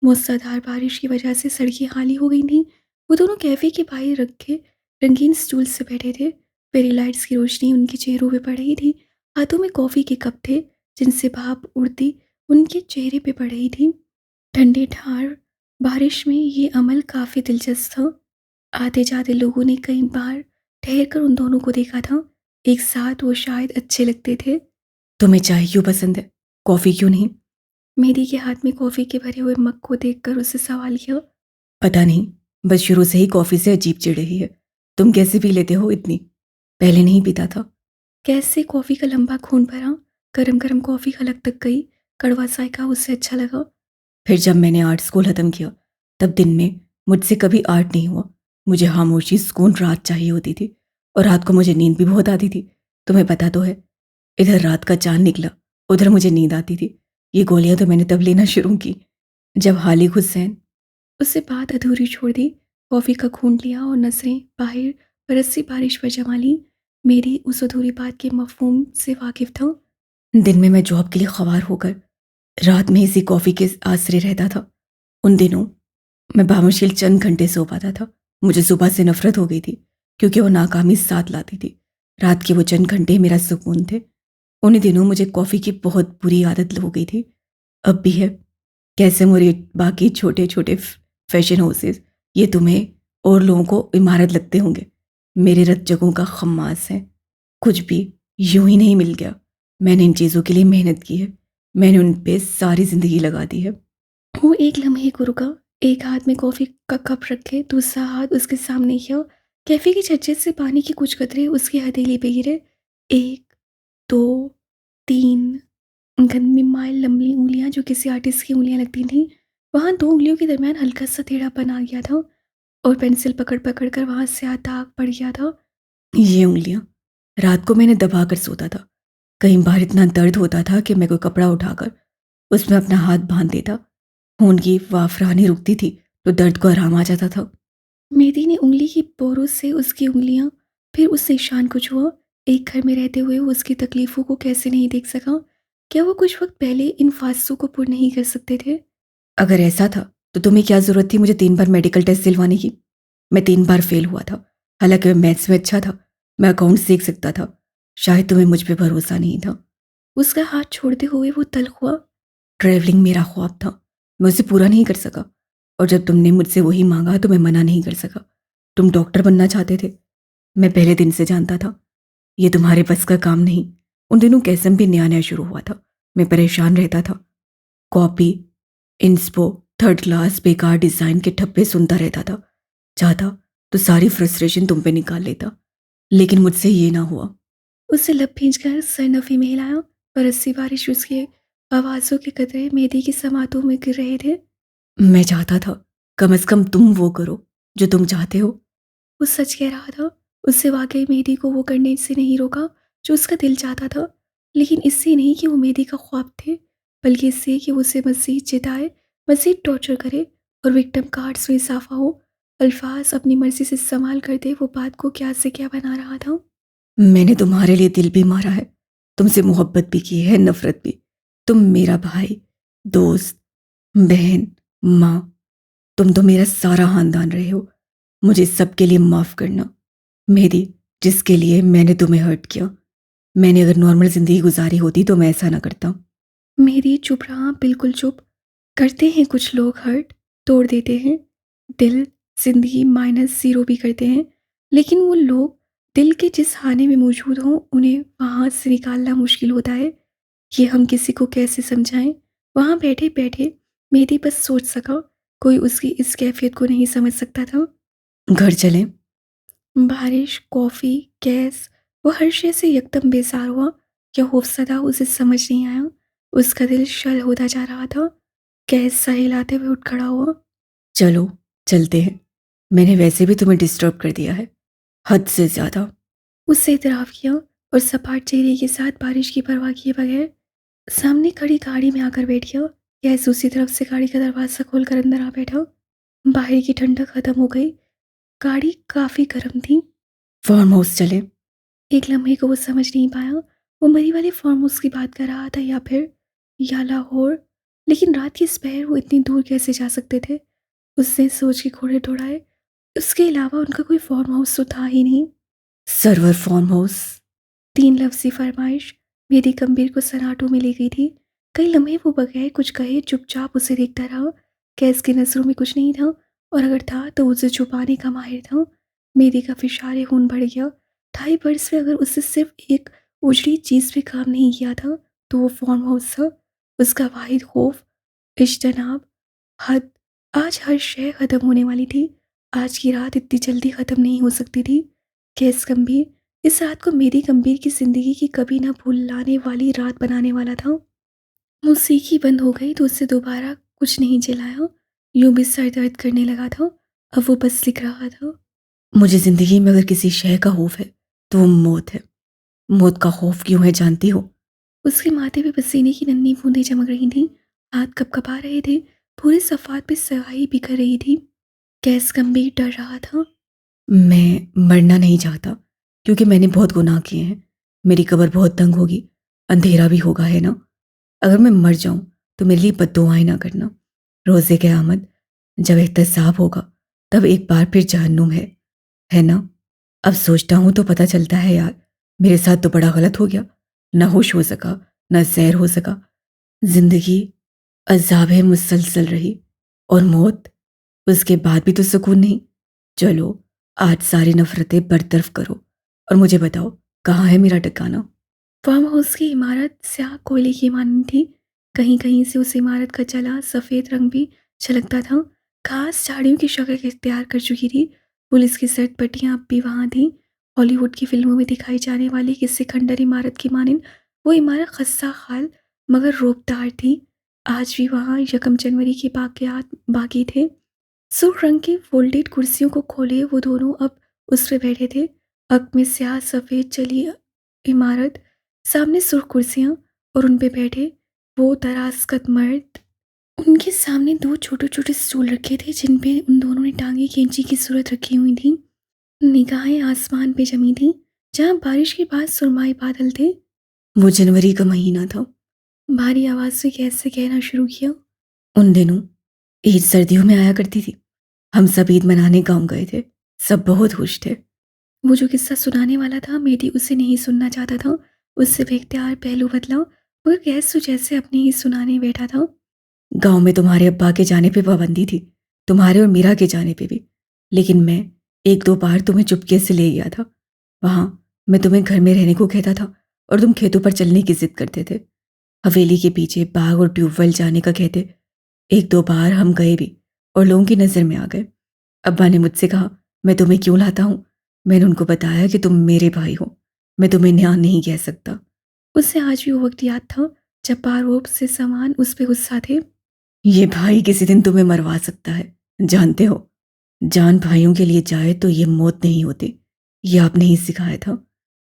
मूसलाधार बारिश की वजह से सड़कें खाली हो गई थीं। वो दोनों कैफ़े के बाहर रखे रंगीन स्टूल से बैठे थे। फेरी लाइट्स की रोशनी उनके चेहरों पे पड़ रही थी। हाथों में कॉफ़ी के कप थे, जिनसे भाप उड़ती उनके चेहरे पे पड़ रही थी। ठंडे ठार बारिश में ये अमल काफ़ी दिलचस्प था। आते जाते लोगों ने कई बार ठहर कर उन दोनों को देखा था। एक साथ वो शायद अच्छे लगते थे। तुम्हें चाय क्यों पसंद है, कॉफ़ी क्यों नहीं? मेरी के हाथ में कॉफ़ी के भरे हुए मग को देखकर उससे सवाल किया। पता नहीं, बस शुरू से ही कॉफ़ी से अजीब चिढ़ रही है। तुम कैसे पी लेते हो इतनी? पहले नहीं पीता था। कैसे कॉफ़ी का लंबा खून भरा, गरम गरम कॉफ़ी हलक तक गई, कड़वा जायका उससे अच्छा लगा। फिर जब मैंने आर्ट स्कूल ख़त्म किया, तब दिन में मुझसे कभी आर्ट नहीं हुआ। मुझे खामोशी, सुकून, रात चाहिए होती थी। और रात को मुझे नींद भी बहुत आती थी। तुम्हें पता तो है, इधर रात का चाँद निकला, उधर मुझे नींद आती थी। ये गोलियाँ तो मैंने तब लेना शुरू की जब हालिक हुसैन। उससे बात अधूरी छोड़ दी। कॉफ़ी का घूंट लिया और नज़रें बाहर बरसती बारिश पर जमा ली। मेरी उस अधूरी बात के मफ़हूम से वाकिफ़ था। दिन में मैं जॉब के लिए ख़वार होकर रात में इसी कॉफ़ी के आसरे रहता था। उन दिनों मैं बामुश्किल चंद घंटे सो पाता था। मुझे सुबह से नफ़रत हो गई थी, क्योंकि वो नाकामी साथ लाती थी। रात के वो चंद घंटे मेरा सुकून थे। उन्हीं दिनों मुझे कॉफ़ी की बहुत बुरी आदत हो गई थी। अब भी है। कैसे और ये बाकी छोटे छोटे फैशन हाउसेस, ये तुम्हें और लोगों को इमारत लगते होंगे, मेरे रत जगहों का खम्मास है। कुछ भी यूं ही नहीं मिल गया। मैंने इन चीज़ों के लिए मेहनत की है। मैंने उन पे सारी ज़िंदगी लगा दी है। वो एक लम्हे को रुका, एक हाथ में कॉफ़ी का कप रखे, दूसरा हाथ उसके सामने किया। कैफे की छज्जे से पानी की कुछ कतरे उसकी हथेली पे गिरे। एक, दो, तीन। गंदी माइल लंबी उंगलियां जो किसी आर्टिस्ट की उंगलियां लगती थीं, वहां दो उंगलियों के दरमियान हल्का सा टेढ़ापन आ गया था और पेंसिल पकड़ पकड़ कर वहां से दाग पड़ गया था। ये उंगलियां, रात को मैंने दबा कर सोता था। कई बार इतना दर्द होता था कि मैं कोई कपड़ा उठाकर उसमें अपना हाथ बांध देता। खून की वाफरानी रुकती थी तो दर्द को आराम आ जाता था। मेरी ने उंगली की पोरों से उसकी उंगलियां, फिर उस निशान को छुआ। एक घर में रहते हुए वो उसकी तकलीफों को कैसे नहीं देख सका? क्या वो कुछ वक्त पहले इन फासलों को पूर्ण नहीं कर सकते थे? अगर ऐसा था तो तुम्हें क्या जरूरत थी मुझे 3 बार मेडिकल टेस्ट दिलवाने की? मैं 3 बार फेल हुआ था। हालांकि मैं मैथ्स में अच्छा था, मैं अकाउंट सीख सकता था। शायद तुम्हें मुझ पे भरोसा नहीं था। उसका हाथ छोड़ते हुए वो तल्ख हुआ। ट्रैवलिंग मेरा ख्वाब था, मैं उसे पूरा नहीं कर सका। और जब तुमने मुझसे वही मांगा तो मैं मना नहीं कर सका। तुम डॉक्टर बनना चाहते थे, मैं पहले दिन से जानता था। ये तुम्हारे बस का काम नहीं। उन दिनों कैसम भी नया नया शुरू हुआ था। मैं परेशान रहता था। कॉपी, इंस्पो, थर्ड क्लास, बेकार डिज़ाइन के ठप्पे सुनता रहता था। चाहता तो सारी फ्रस्ट्रेशन तुम पे निकाल लेता, लेकिन मुझसे ये ना हुआ। उसे लब भींचकर सरनफी में हिलाया। बरसती बारिश उसके आवाज़ों के कतरे मेहंदी की समातों में गिर रहे थे। मैं चाहता था कम से कम तुम वो करो जो तुम चाहते हो। वो सच कह रहा था। उससे वाकई मेहंदी को वो करने से नहीं रोका जो उसका दिल चाहता था। लेकिन इससे नहीं कि वो मेहंदी का ख्वाब थे, बल्कि इससे कि वो उसे मज़ीद चिढ़ाए, मज़ीद टॉर्चर करे और विक्टिम कार्ड्स में इजाफा हो। अल्फाज अपनी मर्जी से इस्तेमाल करते वो बात को क्या से क्या बना रहा था। मैंने तुम्हारे लिए दिल भी मारा है, तुमसे मोहब्बत भी की है, नफरत भी। तुम मेरा भाई, दोस्त, बहन, माँ, तुम तो मेरा सारा खानदान रहे हो। मुझे सबके लिए माफ़ करना मेरी, जिसके लिए मैंने तुम्हें हर्ट किया। मैंने अगर नॉर्मल ज़िंदगी गुजारी होती तो मैं ऐसा ना करता। मेरी चुप रहा, बिल्कुल चुप। करते हैं कुछ लोग हर्ट, तोड़ देते हैं दिल, ज़िंदगी माइनस ज़ीरो भी करते हैं। लेकिन वो लोग दिल के जिस खाने में मौजूद हों उन्हें वहाँ से निकालना मुश्किल होता है। ये हम किसी को कैसे समझाएं? वहाँ बैठे बैठे मेरी बस सोच सका, कोई उसकी इस कैफियत को नहीं समझ सकता था। घर चलें? बारिश, कॉफ़ी, गैस, वो हर शय से यकदम बेजार हुआ। क्या खौफसदा उसे समझ नहीं आया। उसका दिल शल होता जा रहा था। गैस सा हिलाते हुए उठ खड़ा हुआ। चलो, चलते हैं। मैंने वैसे भी तुम्हें डिस्टर्ब कर दिया है, हद से ज़्यादा। उससे इतराफ़ किया और सपाट चेहरे के साथ बारिश की परवाह किए बगैर सामने खड़ी गाड़ी में आकर बैठ गया। गैस दूसरी तरफ से गाड़ी का दरवाज़ा खोलकर अंदर आ बैठा। बाहर की ठंडक खत्म हो गई। गाड़ी काफ़ी गर्म थी। फार्म हाउस चले? एक लम्हे को वो समझ नहीं पाया, वो मरी वाले फार्म हाउस की बात कर रहा था या फिर या लाहौर। लेकिन रात की दोपहर वो इतनी दूर कैसे जा सकते थे? उसने सोच के घोड़े दौड़ाए। उसके अलावा उनका कोई फार्म हाउस तो था ही नहीं। Server farm house. 3 लफ्ज़ी फरमाइश मेरी गंभीर को सन्नाटों में ले गई थी। कई लम्हे वो बगैर कुछ कहे चुपचाप उसे देखता रहा। कैस की नज़रों में कुछ नहीं था, और अगर था तो उसे छुपाने का माहिर था। मेरी का फिशारे खून बढ़ गया। 2.5 बरस में अगर उससे सिर्फ एक उजड़ी चीज़ पे काम नहीं किया था तो वो फार्म हाउस था। उसका वाहिद खौफ, इज्तनाब, हद। आज हर शय ख़त्म होने वाली थी। आज की रात इतनी जल्दी ख़त्म नहीं हो सकती थी। कैस गंभीर इस रात को मेरी गंभीर की ज़िंदगी की कभी ना भूलाने वाली रात बनाने वाला था। मौसीकी बंद हो गई तो उससे दोबारा कुछ नहीं चिल्लाया। यूं भी सर दर्द करने लगा था। अब वो बस लिख रहा था। मुझे ज़िंदगी में अगर किसी शय का खौफ है तो वो मौत है। मौत का खौफ क्यों है जानती हो? उसके माथे पे पसीने की नन्ही बूंदें चमक रही थीं। हाथ कपकपा रहे थे। पूरे सफ़ात पे स्याही बिखर रही थी। कैस गंभीर डर रहा था। मैं मरना नहीं चाहता क्योंकि मैंने बहुत गुनाह किए हैं। मेरी कब्र बहुत तंग होगी, अंधेरा भी होगा, है ना? अगर मैं मर जाऊं तो मेरे लिए बद्दुआएं ना करना। रोज़े क़यामत जब एहतसाब होगा तब एक बार फिर जहन्नुम है ना? अब सोचता हूं तो पता चलता है यार, मेरे साथ तो बड़ा गलत हो गया। ना होश हो सका, ना सैर हो सका। जिंदगी अज़ाब है मुसलसल रही, और मौत, उसके बाद भी तो सुकून नहीं। चलो आज सारी नफरतें बरतरफ करो और मुझे बताओ कहाँ है मेरा ठिकाना। फार्म हाउस की इमारत स्याह कोयले की मानी थी। कहीं कहीं से उस इमारत का जला सफ़ेद रंग भी छलकता था। घास झाड़ियों की शक्ल इख्तियार कर चुकी थी। पुलिस की सर्द पट्टियाँ अब भी वहाँ थीं। हॉलीवुड की फिल्मों में दिखाई जाने वाली किसी खंडर इमारत की मानिंद वो इमारत खस्ता हाल मगर रोबदार थी। आज भी वहाँ यकम जनवरी के बाकियात बाकी थे। सुर्ख रंग की फोल्डेड कुर्सियों को खोले वो दोनों अब उस पे बैठे थे। अक में स्याह सफ़ेद चली इमारत, सामने सुर्ख कुर्सियाँ और उन पे बैठे वो दराज़कद मर्द। उनके सामने दो छोटे छोटे स्टूल रखे थे जिन पे उन दोनों ने टांगे खींची की सूरत रखी हुई थी। निगाहें आसमान पे जमी थी जहाँ बारिश के बाद सुरमाई बादल थे। वो जनवरी का महीना था। भारी आवाज़ से कैसे कहना शुरू किया। उन दिनों ईद सर्दियों में आया करती थी। हम सब ईद मनाने गाँव गए थे। सब बहुत खुश थे। वो जो किस्सा सुनाने वाला था मेरी उसे नहीं सुनना चाहता था। उससे बेख्तियार पहलू बदला मगर कैस तो जैसे अपने ही सुनाने बैठा था। गांव में तुम्हारे अब्बा के जाने पे पाबंदी थी, तुम्हारे और मीरा के जाने पे भी। लेकिन मैं 1-2 बार तुम्हें चुपके से ले गया था। वहां मैं तुम्हें घर में रहने को कहता था और तुम खेतों पर चलने की जिद करते थे। हवेली के पीछे बाग और ट्यूबवेल जाने का कहते। 1-2 बार हम गए भी और लोगों की नज़र में आ गए। अब्बा ने मुझसे कहा मैं तुम्हें क्यों लाता हूँ। मैंने उनको बताया कि तुम मेरे भाई हो, मैं तुम्हें न्याय नहीं कह सकता। उससे आज भी वो वक्त याद था जब पारों से समान उस पे गुस्सा थे। ये भाई किसी दिन तुम्हें मरवा सकता है, जानते हो। जान भाइयों के लिए जाए तो ये मौत नहीं होती। ये आपने ही सिखाया था।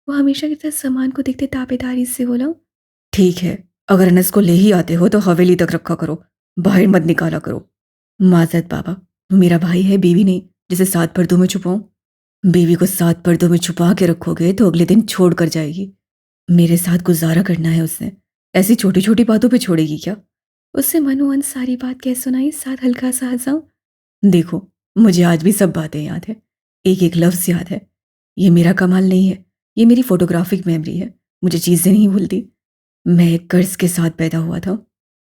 वो हमेशा की तरह सामान को देखते ताबेदारी से बोला। ठीक है, अगर अनस को ले ही आते हो तो हवेली तक रखा करो, बाहर मत निकाला करो। माजरत बाबा, मेरा भाई है, बीवी नहीं जिसे 7 पर्दों में छुपाऊं। बीवी को 7 पर्दों में छुपा के रखोगे तो अगले दिन छोड़ कर जाएगी। मेरे साथ गुजारा करना है उसने, ऐसी छोटी छोटी बातों पे छोड़ेगी क्या। उससे मनोअन सारी बात कह सुनाई, साथ हल्का सा हंसा। देखो मुझे आज भी सब बातें याद है, एक एक लफ्ज़ याद है। ये मेरा कमाल नहीं है, ये मेरी फोटोग्राफिक मेमोरी है। मुझे चीज़ें नहीं भूलती। मैं एक कर्ज के साथ पैदा हुआ था।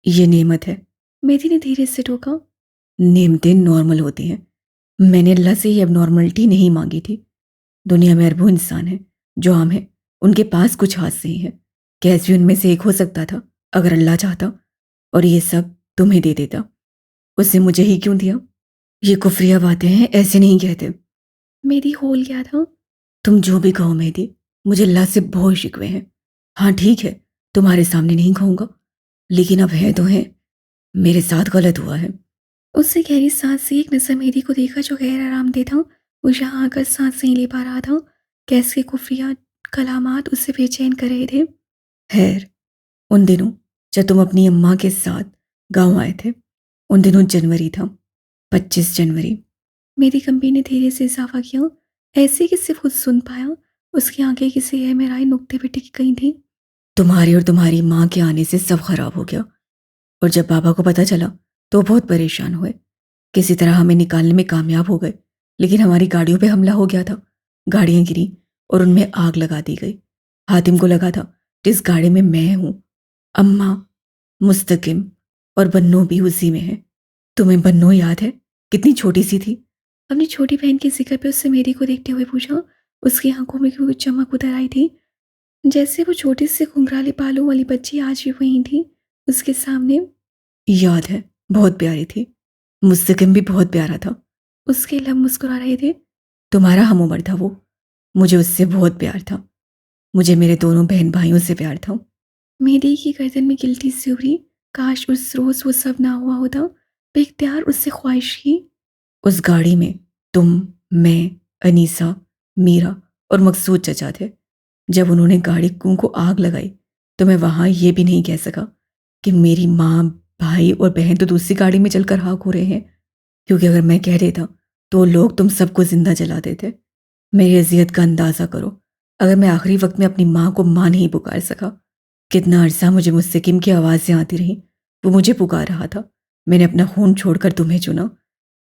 ये नेमत है। मेरी ने धीरे से टोका। नेमतें नॉर्मल होती हैं। मैंने अल्लाह से ये एबनॉर्मलिटी नहीं मांगी थी। दुनिया में अरबों इंसान हैं जो आम है, उनके पास कुछ हाथ नहीं है। कैसे उनमें से एक हो सकता था अगर अल्लाह चाहता, और ये सब तुम्हें दे देता। उससे मुझे ही क्यों दिया। ये कुफरिया बातें हैं, ऐसे नहीं कहते। मेरी होल गया था। तुम जो भी कहो मेहदी, मुझे अल्लाह से बहुत शिकवे हैं। हाँ ठीक है, तुम्हारे सामने नहीं कहूँगा, लेकिन अब है तो है, मेरे साथ गलत हुआ है। उससे गहरी सांस से एक नजर मेहदी को देखा जो गैर आरामदेह था। वो यहाँ आकर सांस नहीं ले पा रहा था। कैसे कुफरिया कलामात उसे बेचैन कर रहे थे। खैर, उन दिनों जब तुम अपनी अम्मा के साथ गांव आए थे, उन दिनों जनवरी था, 25 जनवरी। मेरी कंपनी ने धीरे से इजाफा किया, ऐसे कि सिर्फ खुद सुन पाया। उसकी आंखें किसी गहराई नुक्ते पे टिकी गई थी। तुम्हारी और तुम्हारी माँ के आने से सब खराब हो गया, और जब बाबा को पता चला तो बहुत परेशान हुए। किसी तरह हमें निकालने में कामयाब हो गए, लेकिन हमारी गाड़ियों पे हमला हो गया था। गाड़ियां गिरी और उनमें आग लगा दी गई। हातिम को लगा था जिस गाड़ी में मैं हूं, अम्मा, मुस्तकिम और बन्नो भी उसी में है। तुम्हें बन्नो याद है, कितनी छोटी सी थी। अपनी छोटी बहन के जिक्र पे उससे मेरी को देखते हुए पूछा। उसकी आंखों में कुछ चमक उतर आई थी, जैसे वो छोटी सी घुंघराले बालों वाली बच्ची आज भी वहीं थी उसके सामने। याद है, बहुत प्यारी थी। मुस्तकिम भी बहुत प्यारा था। उसके लब मुस्कुरा रहे थे। तुम्हारा हम उम्र था वो। मुझे उससे बहुत प्यार था। मुझे मेरे दोनों बहन भाइयों से प्यार था। मेरी की गर्दन में गिल्टी सी उभरी। काश उस रोज वो सब ना हुआ होता। बेख्तियार उससे ख्वाहिश की। उस गाड़ी में तुम, मैं, अनीसा, मीरा और मकसूद चचा थे। जब उन्होंने गाड़ी को आग लगाई तो मैं वहां ये भी नहीं कह सका कि मेरी माँ, भाई और बहन तो दूसरी गाड़ी में चलकर राख हो रहे हैं, क्योंकि अगर मैं कह देता तो लोग तुम सबको जिंदा जला देते। मेरी अजियत का अंदाजा करो। अगर मैं आखिरी वक्त में अपनी माँ को माँ नहीं पुकार सका। कितना अरसा मुझे मुस्तकिम की आवाज़ें आती रहीं। वो मुझे पुकार रहा था। मैंने अपना खून छोड़कर तुम्हें चुना।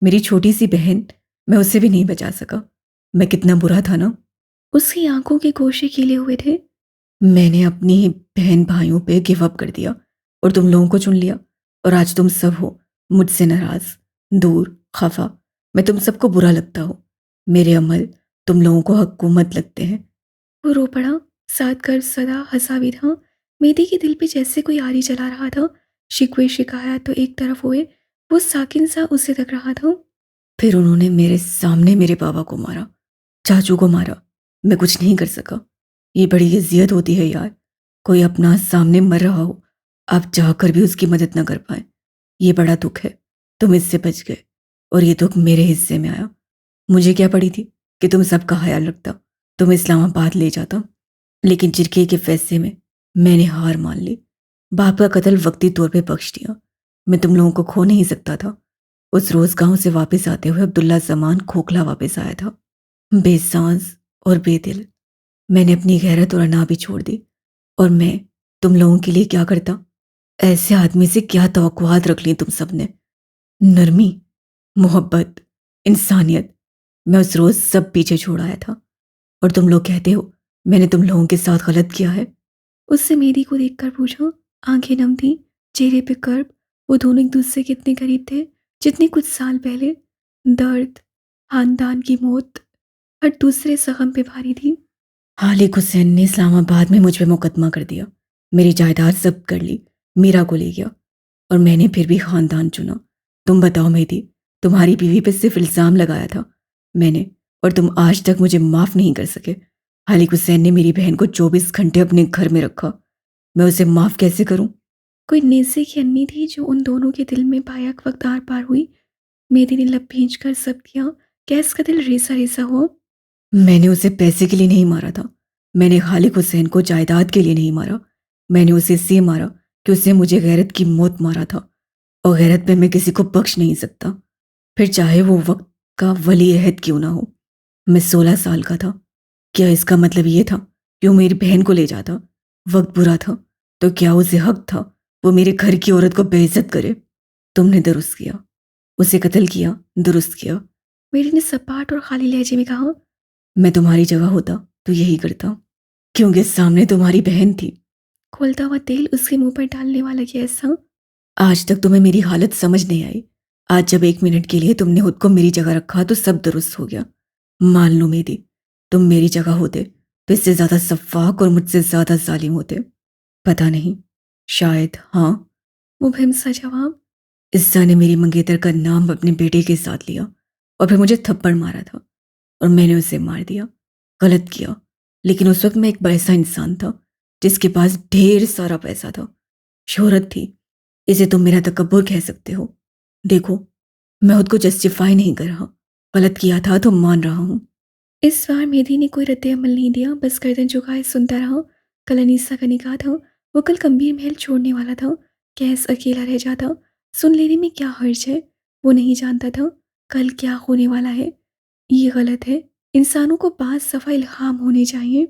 मेरी छोटी सी बहन, मैं उसे भी नहीं बचा सका। मैं कितना बुरा था ना। उसकी आंखों के गोशे खिले हुए थे। मैंने अपनी बहन भाइयों पे गिव अप कर दिया और तुम लोगों को चुन लिया। और आज तुम सब हो मुझसे नाराज, दूर, खफा। मैं तुम सबको बुरा लगता हूँ। मेरे अमल तुम लोगों को हुकूमत लगते हैं। वो रो पड़ा। साथ कर सदा हंसा भी था। मेहदी के दिल पे जैसे कोई आरी चला रहा था। शिकवे शिकायत तो एक तरफ हुए, वो साकिन सा उसे तक रहा था। फिर उन्होंने मेरे सामने मेरे बाबा को मारा, चाचू को मारा। मैं कुछ नहीं कर सका। ये बड़ी अजियत होती है यार। कोई अपना सामने मर रहा हो, आप चाहकर भी उसकी मदद न कर पाए। ये बड़ा दुख है। तुम इससे बच गए और ये दुख मेरे हिस्से में आया। मुझे क्या पड़ी थी कि तुम सबका ख्याल रखता, तुम इस्लामाबाद ले जाता। लेकिन चिरके के फैसले में मैंने हार मान ली। बाप का कत्ल वक्ती तौर पे बख्श दिया। मैं तुम लोगों को खो नहीं सकता था। उस रोज गांव से वापस आते हुए अब्दुल्ला जमान खोखला वापस आया था, बेसांस और बेदिल। मैंने अपनी गैरत और अना भी छोड़ दी। और मैं तुम लोगों के लिए क्या करता? ऐसे आदमी से क्या तवक्कुआत रख ली तुम सबने? नरमी, मोहब्बत, इंसानियत। मैं उस रोज सब पीछे छोड़ आया था। और तुम लोग कहते हो मैंने तुम लोगों के साथ गलत किया है? उससे मेरी को देखकर पूछा। आंखें नम थी, चेहरे पे कर्ब। वो दोनों एक दूसरे के इतने करीब थे जितने कुछ साल पहले। दर्द, खानदान की मौत, हर दूसरे जख्म पे भारी थी। हालिक हुसैन ने इस्लामाबाद में मुझ पे मुकदमा कर दिया। मेरी जायदाद जब्त कर ली, मीरा को ले गया। और मैंने फिर भी खानदान चुना। तुम बताओ मेहदी, तुम्हारी बीवी पे सिर्फ इल्ज़ाम लगाया था मैंने, और तुम आज तक मुझे माफ़ नहीं कर सके। हालिक हुसैन ने मेरी बहन को 24 घंटे अपने घर में रखा। मैं उसे माफ़ कैसे करूं? कोई नेज़े की अन्नी थी जो उन दोनों के दिल में बायाक वक्त आर पार हुई। मेहदी ने लब भींच कर सब किया। कैस का दिल रेसा रेसा हुआ। मैंने उसे पैसे के लिए नहीं मारा था। मैंने खालिक हुसैन को जायदाद के लिए नहीं मारा। मैंने उसे इसलिए मारा कि उसने मुझे गैरत की मौत मारा था। और गैरत पे मैं किसी को बख्श नहीं सकता, फिर चाहे वो वक्त का वली अहद क्यों ना हो। मैं 16 साल का था। क्या इसका मतलब ये था कि वो मेरी बहन को ले जाता? वक्त बुरा था तो क्या उसे हक था वो मेरे घर की औरत को बेइज्जत करे? तुमने दुरुस्त किया, उसे कत्ल किया, दुरुस्त किया। मेरी ने सपाट और खाली लहजे में कहा। मैं तुम्हारी जगह होता तो यही करता, क्योंकि सामने तुम्हारी बहन थी। खोलता हुआ तेल उसके मुंह पर डालने वाला कैसा। आज तक तुम्हें मेरी हालत समझ नहीं आई। आज जब 1 मिनट के लिए तुमने खुद को मेरी जगह रखा तो सब दुरुस्त हो गया। मान लो मेरी, तुम मेरी जगह होते तो इससे ज्यादा सफाक और मुझसे ज्यादा जालिम होते। पता नहीं, शायद हाँ। मुबहिम सा जवाब। इस्सा ने मेरी मंगेतर का नाम अपने बेटे के साथ लिया और फिर मुझे थप्पड़ मारा था और मैंने उसे मार दिया। गलत किया, लेकिन उस वक्त मैं एक ऐसा इंसान था जिसके पास ढेर सारा पैसा था, शोहरत थी। इसे तुम मेरा तकब्बुर कह सकते हो। देखो, मैं खुद को जस्टिफाई नहीं कर रहा। गलत किया था तो मान रहा हूँ। इस बार मेहदी ने कोई रद्द अमल नहीं दिया, बस गर्दन झुकाए सुनता रहा। कल अनीसा का निकाह था। वो कल गंभीर महल छोड़ने वाला था। कैस अकेला रह जाता। सुन लेने में क्या हर्ज है? वो नहीं जानता था कल क्या होने वाला है। ये गलत है। इंसानों को पास सफा इल्हाम होने चाहिए।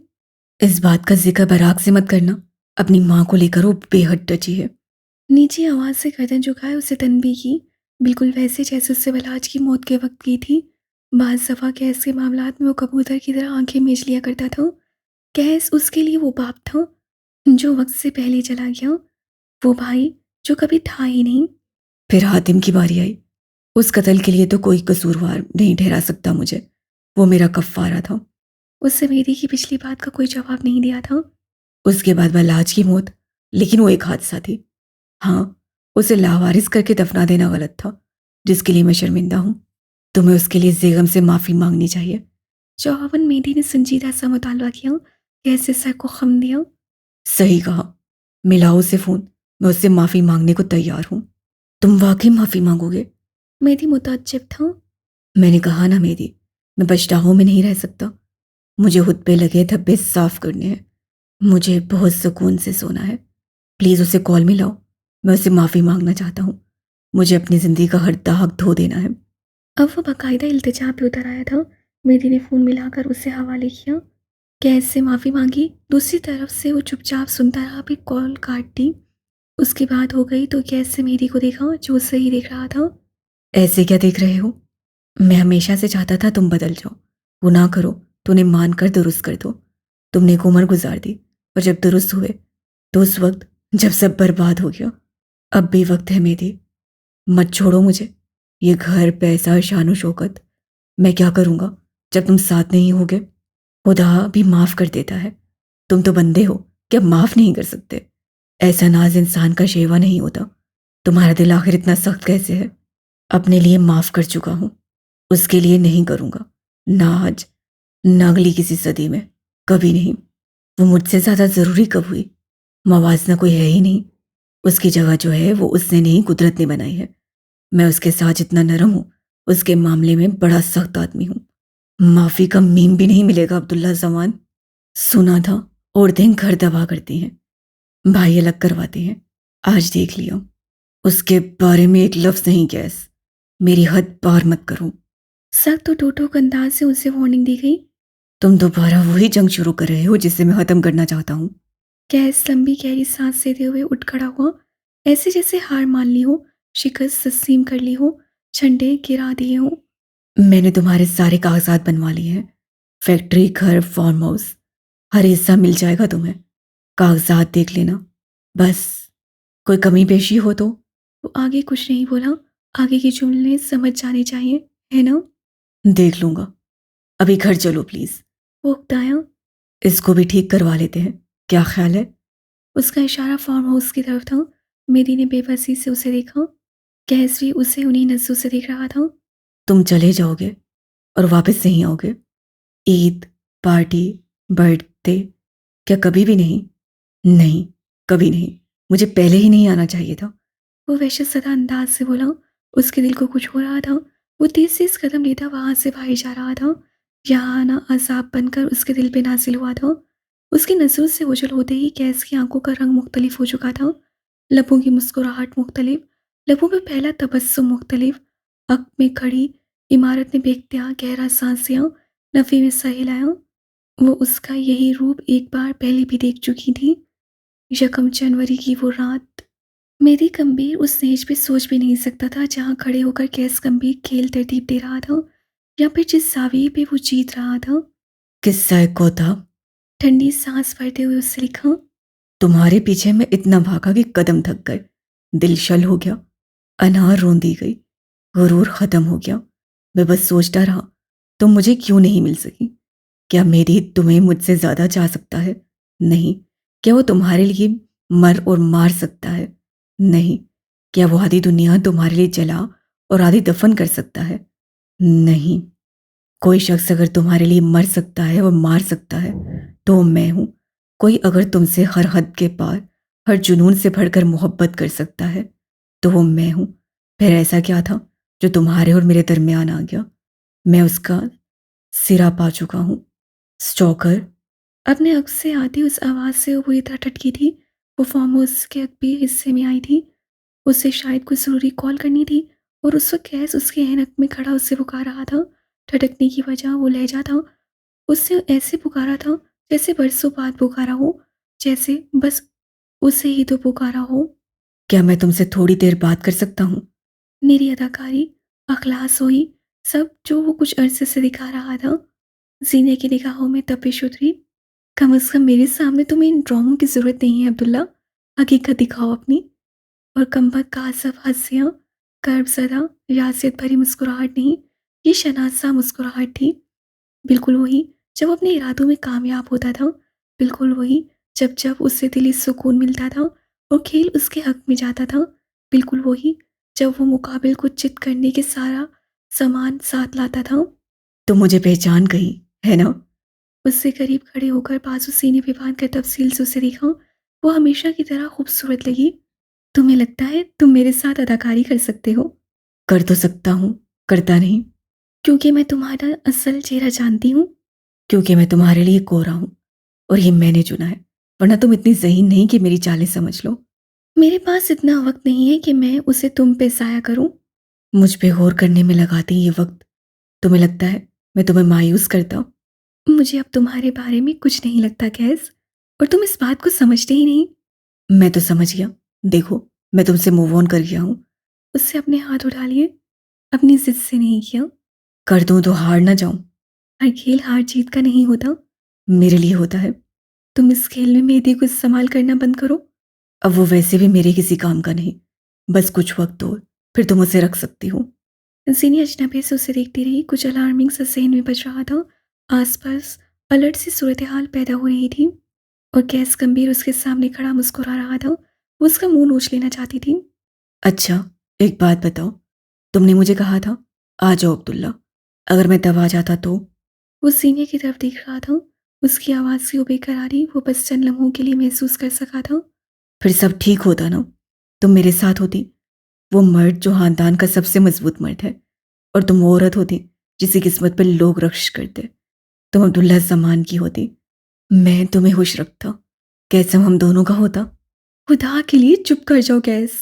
इस बात का जिक्र बराक से मत करना। अपनी माँ को लेकर वो बेहद डची है। नीची आवाज से गर्दन झुकाए उसे तनबीह की, बिल्कुल वैसे जैसे उससे बलाज की मौत के वक्त की थी। बाज दफा कैस के मामलात में वो कबूतर की तरह आंखें मीच लिया करता था। कैस उसके लिए वो बाप था जो वक्त से पहले चला गया, वो भाई जो कभी था ही नहीं। फिर हातिम की बारी आई। उस कत्ल के लिए तो कोई कसूरवार नहीं ठहरा सकता मुझे। वो मेरा कफ़ारा था। उससे मेरी की पिछली बात का कोई जवाब नहीं दिया था। उसके बाद लाज की मौत, लेकिन वो एक हादसा थी। हाँ, उसे लावारिस करके दफना देना गलत था, जिसके लिए मैं शर्मिंदा हूँ। तुम्हें उसके लिए जेगम से माफ़ी मांगनी चाहिए। चौहान मेडी ने संजीदा सा मुतालबा किया, कैसे सर को खम दिया। सही कहा, मिलाओ उसे फ़ोन, मैं उससे माफ़ी मांगने को तैयार हूँ। तुम वाकई माफ़ी मांगोगे? मेडी मुताज्जिब था। मैंने कहा ना मेडी, मैं पछतावों में नहीं रह सकता। मुझे खुद पे लगे धब्बे साफ करने हैं। मुझे बहुत सुकून से सोना है। प्लीज़ उसे कॉल मिलाओ, मैं उससे माफ़ी मांगना चाहता हूँ। मुझे अपनी ज़िंदगी का हर दाग धो देना है। अब वो बाकायदा इल्तिजा पे उतर आया था। मेरी ने फ़ोन मिलाकर उससे हवाले किया। कैस से माफ़ी मांगी। दूसरी तरफ से वो चुपचाप सुनता रहा, फिर कॉल काट दी। उसकी बात हो गई तो कैस से मेरी को देखा, जो उसे ही देख रहा था। ऐसे क्या देख रहे हो? मैं हमेशा से चाहता था तुम बदल जाओ। गुनाह करो तो उन्हें मान कर दुरुस्त कर दो। तुमने एक उम्र गुजार दी, और जब दुरुस्त हुए तो उस वक्त जब सब बर्बाद हो गया। अब भी वक्त है मेरी, मत छोड़ो मुझे। ये घर, पैसा, शानो शौकत, मैं क्या करूँगा जब तुम साथ नहीं होगे? खुदा भी माफ़ कर देता है। तुम तो बंदे हो, क्या माफ़ नहीं कर सकते? ऐसा नाज इंसान का शेवा नहीं होता। तुम्हारा दिल आखिर इतना सख्त कैसे है? अपने लिए माफ़ कर चुका हूँ, उसके लिए नहीं करूँगा। ना आज, ना अगली किसी सदी में, कभी नहीं। वो मुझसे ज़्यादा ज़रूरी कब हुई? मवाजना कोई है ही नहीं। उसकी जगह जो है वो उसने नहीं, कुदरत ने बनाई है। मैं उसके साथ जितना नरम हूँ, उसके मामले में बड़ा सख्त आदमी हूँ। माफ़ी का मीम भी नहीं मिलेगा अब्दुल्ला जमान। सुना था औरतें घर दबा करती हैं, भाई अलग करवाते हैं। आज देख लिया, उसके बारे में एक लफ्ज़ नहीं गैस। मेरी हद पार मत करो। सख्त तो टोटो अंदाज से उसे वार्निंग दी गई। तुम दोबारा वही जंग शुरू कर रहे हो जिसे मैं ख़त्म करना चाहता हूँ। गैस लंबी गहरी सांस लेते हुए उठ खड़ा हुआ, ऐसे जैसे हार मान ली हो, शिकस्त तस्लीम कर ली हो, झंडे गिरा दिए हो। मैंने तुम्हारे सारे कागजात बनवा लिए हैं। फैक्ट्री, घर, फार्म हाउस, हर हिस्सा मिल जाएगा तुम्हें। कागजात देख लेना, बस कोई कमी पेशी हो तो। वो आगे कुछ नहीं बोला। आगे की जुमले समझ जाने चाहिए, है ना? देख लूंगा। अभी घर चलो प्लीज। वो उकताया। इसको भी ठीक करवा लेते हैं, क्या ख्याल है? उसका इशारा फार्म हाउस की तरफ था। मेरी ने बेबसी से उसे देखा। गैस भी उसे उन्हीं नजरों से देख रहा था। तुम चले जाओगे और वापस नहीं आओगे? ईद, पार्टी, बर्थडे, क्या कभी भी नहीं? नहीं, कभी नहीं। मुझे पहले ही नहीं आना चाहिए था। वो वैसे सदा अंदाज से बोला। उसके दिल को कुछ हो रहा था। वो तेज तेज कदम लेता वहां से बाहर जा रहा था। यहाँ आना अजाब बनकर उसके दिल पे नाजिल हुआ था। उसकी नजरों से ओझल होते ही गैस की आंखों का रंग मुख्तलिफ हो चुका था। लबों की मुस्कुराहट मुख्तलिफ, लबों पे पहला तबस्सुम मुख्तलिफ। अक में खड़ी इमारत ने बेख्तियार गहरा सांस लिया, नफी में सह हिलाया। वो उसका यही रूप एक बार पहले भी देख चुकी थी। 1 जनवरी की वो रात। मेरी गंभीर उस स्टेज पे सोच भी नहीं सकता था जहाँ खड़े होकर कैस गंभीर खेल तरतीब दे रहा था, या फिर जिस जाविये पे वो जीत रहा था। किस्सा को था। ठंडी सांस भरते हुए उससे लिखा। तुम्हारे पीछे मैं इतना भागा कि कदम थक गए, दिल शल हो गया, अनार रोंदी गई, गुरूर खत्म हो गया। मैं बस सोचता रहा, तुम मुझे क्यों नहीं मिल सकी? क्या मेरी तुम्हें मुझसे ज्यादा चाह सकता है? नहीं। क्या वो तुम्हारे लिए मर और मार सकता है? नहीं। क्या वो आधी दुनिया तुम्हारे लिए जला और आधी दफन कर सकता है? नहीं। कोई शख्स अगर तुम्हारे लिए मर सकता है और मार सकता है तो वो मैं हूं। कोई अगर तुमसे हर हद के पार, हर जुनून से भरकर मोहब्बत कर सकता है तो वो मैं हूं। फिर ऐसा क्या था जो तुम्हारे और मेरे दरमियान आ गया? मैं उसका सिरा पा चुका हूं। स्टॉकर। अपने अक्स से आती उस आवाज़ से वो पूरी तरह टटकी थी। वो फार्म हाउस के अगबी हिस्से में आई थी। उसे शायद कोई ज़रूरी कॉल करनी थी, और उस वक्त गैस उसके ऐनक में खड़ा उससे पुकार रहा था। ठटकने की वजह वो लहजा था। उससे ऐसे पुकारा था जैसे बरसों बाद पुकारा हो, जैसे बस उसे ही तो पुकारा हो। क्या मैं तुमसे थोड़ी देर बात कर सकता हूँ? मेरी अदाकारी, अखलास हुई, सब जो वो कुछ अरसे से दिखा रहा था। जीने की निगाहों में तपिश उतरी। कम अज़ कम मेरे सामने तुम्हें इन ड्रामों की ज़रूरत नहीं है अब्दुल्ला। हकीकत दिखाओ अपनी। और कमबख्त का सब हँसियाँ। कर्वज़दा, यासियत भरी मुस्कुराहट नहीं, ये शनाज़-सा मुस्कुराहट थी। बिल्कुल वही, जब अपने इरादों में कामयाब होता था। बिल्कुल वही, जब-जब उसे दिली सुकून मिलता था और खेल उसके हक में जाता था। बिल्कुल वही, जब वो मुकाबिल को चित करने के सारा सामान साथ लाता था। "तुम मुझे पहचान गई, है ना?" उससे करीब खड़े होकर बाजू सीने पे बाँधकर तफसील से उसे देखा। वो हमेशा की तरह खूबसूरत लगी। "तुम्हें लगता है तुम मेरे साथ अदाकारी कर सकते हो?" "कर तो सकता हूँ, करता नहीं।" "क्योंकि मैं तुम्हारा असल चेहरा जानती हूँ।" "क्योंकि मैं तुम्हारे लिए कोरा हूँ और ये मैंने चुना है, वरना तुम इतनी ज़हीन नहीं कि मेरी चालें समझ लो।" "मेरे पास इतना वक़्त नहीं है कि मैं उसे तुम पे ज़ाया करूँ।" "मुझ पे गौर करने में लगाती ये वक़्त, तुम्हें लगता है मैं तुम्हें मायूस करता हूँ?" "मुझे अब तुम्हारे बारे में कुछ नहीं लगता कैस, और तुम इस बात को समझते ही नहीं।" "मैं तो समझ गया। देखो, मैं तुमसे मूव ऑन कर गया हूँ।" उससे अपने हाथ उठा लिए। "अपनी ज़िद से नहीं किया?" "कर दूँ तो हार ना जाऊँ?" "हर खेल हार-जीत का नहीं होता।" "मेरे लिए होता है।" "तुम इस खेल में मेरे को इस्तेमाल करना बंद करो।" "अब वो वैसे भी मेरे किसी काम का नहीं। बस कुछ वक़्त और, फिर तुम उसे रख सकती हो।" ज़ीनी अजनबी से उसे देखती रही। कुछ अलार्मिंग सा ज़हन में बज रहा था। आस-पास अलर्ट सी सूरत-ए-हाल पैदा हो रही थी और कैस गंभीर उसके सामने खड़ा मुस्कुरा रहा था। वो उसका मुँह नोच लेना चाहती थी। "अच्छा, एक बात बताओ, तुमने मुझे कहा था, आ जाओ अब्दुल्ला, अगर मैं तब आ जाता तो?" वो सीने की तरफ देख रहा था। उसकी आवाज़ सी ऊब करारी वो बस चंद लम्हों के लिए महसूस कर सका था। "फिर सब ठीक होता ना? तुम मेरे साथ होती, वो मर्द जो ख़ानदान का सबसे मज़बूत मर्द है, और तुम वो औरत होती जिसकी किस्मत पर लोग रक्श करते। तुम अब्दुल्ला ज़मान की होती, मैं तुम्हें खुश रखता। कैसम हम दोनों का होता।" "खुदा के लिए चुप कर जाओ कैस।"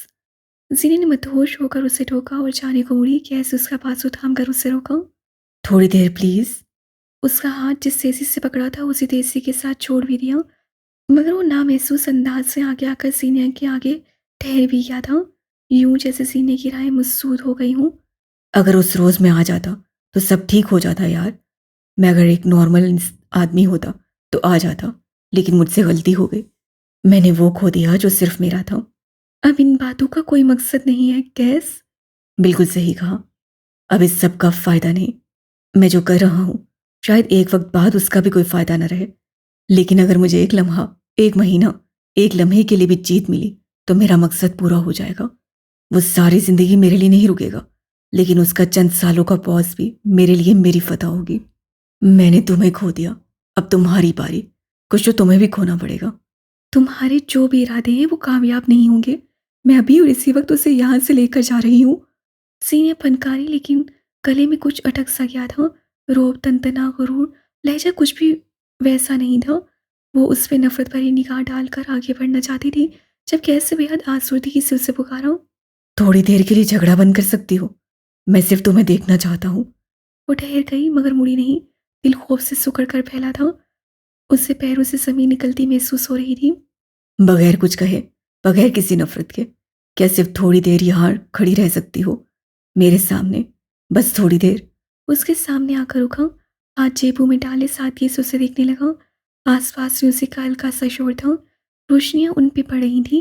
ज़ीने ने मदहोश होकर उसे टोका और जाने को मुड़ी। कैस उसका बाजू थाम कर उसे रोका। "थोड़ी देर प्लीज़।" उसका हाथ जिस तेज़ी से पकड़ा था उसी तेज़ी के साथ छोड़ भी दिया, मगर वो नामहसूस अंदाज से आगे आकर सीने के आगे ठहर भी गया था, यूं जैसे सीने की राहें मसदूद हो गई हूँ। "अगर उस रोज़ मैं आ जाता तो सब ठीक हो जाता यार। मैं अगर एक नॉर्मल आदमी होता तो आ जाता, लेकिन मुझसे गलती हो गई। मैंने वो खो दिया जो सिर्फ मेरा था। अब इन बातों का कोई मकसद नहीं है कैस?" "बिल्कुल सही कहा। अब इस सब का फ़ायदा नहीं। मैं जो कर रहा हूँ, शायद एक वक्त बाद उसका भी कोई फ़ायदा न रहे, लेकिन अगर मुझे एक लम्हा, एक महीना, एक लम्हे के लिए भी जीत मिली तो मेरा मकसद पूरा हो जाएगा। वो सारी ज़िंदगी मेरे लिए नहीं रुकेगा, लेकिन उसका चंद सालों का पॉज़ भी मेरे लिए मेरी फ़तह होगी। मैंने तुम्हें खो दिया, अब तुम्हारी बारी। कुछ तो तुम्हें भी खोना पड़ेगा। तुम्हारे जो भी इरादे हैं वो कामयाब नहीं होंगे। मैं अभी और इसी वक्त उसे यहाँ से लेकर जा रही हूँ।" सीने फनकारी, लेकिन गले में कुछ अटक सा गया था। रोब, तनतना, गुरूर, लहजा कुछ भी वैसा नहीं था। वो उस पे नफ़रत भरी निगाह डालकर आगे बढ़ना चाहती थी, जब कैसे बेहद आज़ुर्दगी से उसे पुकारा। "थोड़ी देर के लिए झगड़ा बंद कर सकती हो? मैं सिर्फ तुम्हें देखना चाहता हूँ।" वो ठहर गई, मगर मुड़ी नहीं। दिल खौफ से सिकुड़ कर फैला था। उससे पैरों से ज़मीन निकलती महसूस हो रही थी। "बगैर कुछ कहे, बगैर किसी नफ़रत के, क्या सिर्फ थोड़ी देर यहाँ खड़ी रह सकती हो? मेरे सामने, बस थोड़ी देर?" उसके सामने आकर रुका, हाथ जेबों में डाले सादगी से उसे देखने लगा। आसपास म्यूजिक का हल्का सा शोर था, रोशनियां उन पे पड़ रही थी।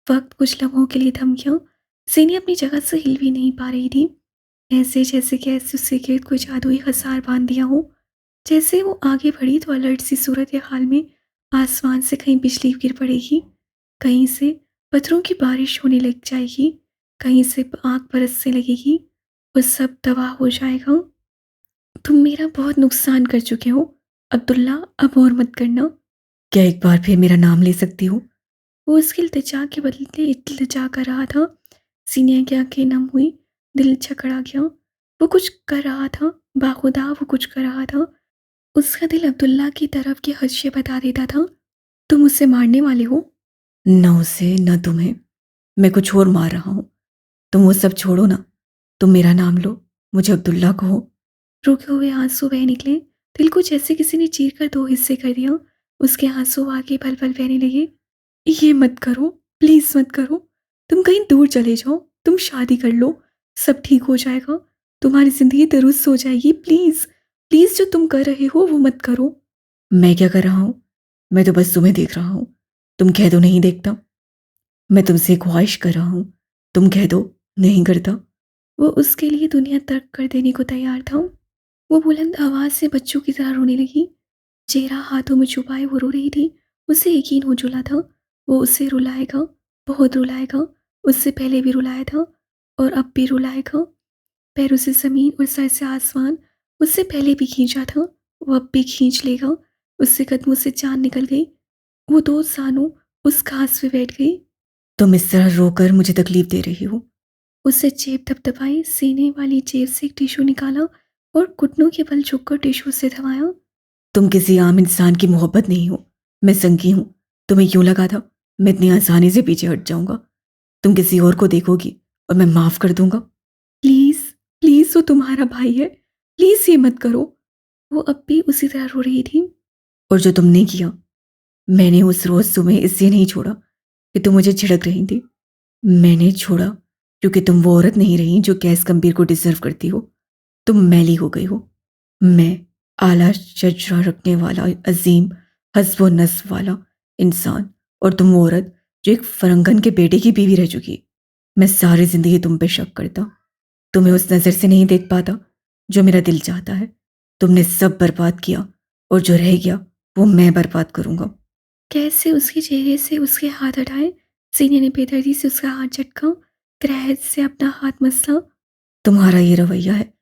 वक्त कुछ लम्हों के लिए थम गया। सीनी अपनी जगह से हिल भी नहीं पा रही थी, ऐसे जैसे कैसे उससे गिर्द कोई जादुई हसार बांध दिया हो। जैसे वो आगे बढ़ी तो अलर्ट सी सूरत हाल में आसमान से कहीं बिजली गिर पड़ेगी, कहीं से पत्थरों की बारिश होने लग जाएगी, कहीं से आग बरसने लगेगी और सब तबाह हो जाएगा। "तुम मेरा बहुत नुकसान कर चुके हो अब्दुल्ला, अब और मत करना।" "क्या एक बार फिर मेरा नाम ले सकती हो?" वो उसकी इल्तिजा के बदले इल्तिजा कर रहा था। सीने की आंखें नम हुई, दिल छकड़ा गया। वो कुछ कर रहा था, बाखुदा वो कुछ कर रहा था। उसका दिल अब्दुल्ला की तरफ के खदशे बता देता था। "तुम उसे मारने वाले हो?" "न उसे, न तुम्हें। मैं कुछ और मार रहा हूँ। तुम वो सब छोड़ो ना, तुम मेरा नाम लो, मुझे अब्दुल्ला कहो।" रुके हुए आंसू बह निकले। दिल को जैसे किसी ने चीर कर दो हिस्से कर दिया। उसके आंसू आगे पल पल बहने लगे। "ये मत करो, प्लीज़ मत करो। तुम कहीं दूर चले जाओ, तुम शादी कर लो, सब ठीक हो जाएगा। तुम्हारी ज़िंदगी दुरुस्त हो जाएगी। प्लीज़, प्लीज़ जो तुम कर रहे हो वो मत करो।" "मैं क्या कर रहा हूँ? मैं तो बस तुम्हें देख रहा हूँ। तुम कह दो नहीं देखता। मैं तुमसे ख्वाहिश कर रहा हूँ। तुम कह दो नहीं करता।" वो उसके लिए दुनिया तर्क कर देने को तैयार था। वो बुलंद आवाज़ से बच्चों की तरह रोने लगी। चेहरा हाथों में छुपाए वो रो रही थी। उसे यकीन हो चुका था, वो उससे रुलाएगा, बहुत रुलाएगा। उससे पहले भी रुलाया था और अब भी रुलाएगा। पैरों से ज़मीन और सर से आसमान उससे पहले भी खींचा था, वो अब भी खींच लेगा। उससे कदमों से जान निकल गई। वो 2 सानों उस घास पे बैठ गई। तुम इस तरह रोकर मुझे तकलीफ दे रही हो। उससे जेब थपथपाई, सीने वाली जेब से एक टिश्यू निकाला और घुटनों के बल झुककर टिश्यू से थमाया। तुम किसी आम इंसान की मोहब्बत नहीं हो, मैं संगी हूं। तुम्हें क्यों लगा था मैं इतनी आसानी से पीछे हट जाऊंगा? तुम किसी और को देखोगी और मैं माफ कर दूंगा। प्लीज, प्लीज, वो तुम्हारा भाई है, प्लीज ये मत करो। वो अब भी उसी तरह रो रही थी। और जो तुमने किया, मैंने उस रोज तुम्हें इसलिए नहीं छोड़ा कि तुम मुझे झिड़क रही थी। मैंने छोड़ा क्योंकि तुम वो औरत नहीं रही जो गैस गंभीर को डिजर्व करती हो। तुम मैली हो गई हो। मैं आला शजरा रखने वाला अजीम हस्ब नस्ब वाला इंसान, और तुम वो औरत जो एक फरंगन के बेटे की बीवी रह चुकी। मैं सारी जिंदगी तुम पे शक करता, तुम्हें उस नज़र से नहीं देख पाता जो मेरा दिल चाहता है। तुमने सब बर्बाद किया और जो रह गया वो मैं बर्बाद करूंगा। कैसे उसके चेहरे से उसके हाथ हटाए, सीने ने बेदर्दी से उसका हाथ झटका, ग्रह से अपना हाथ मसला। तुम्हारा ये रवैया है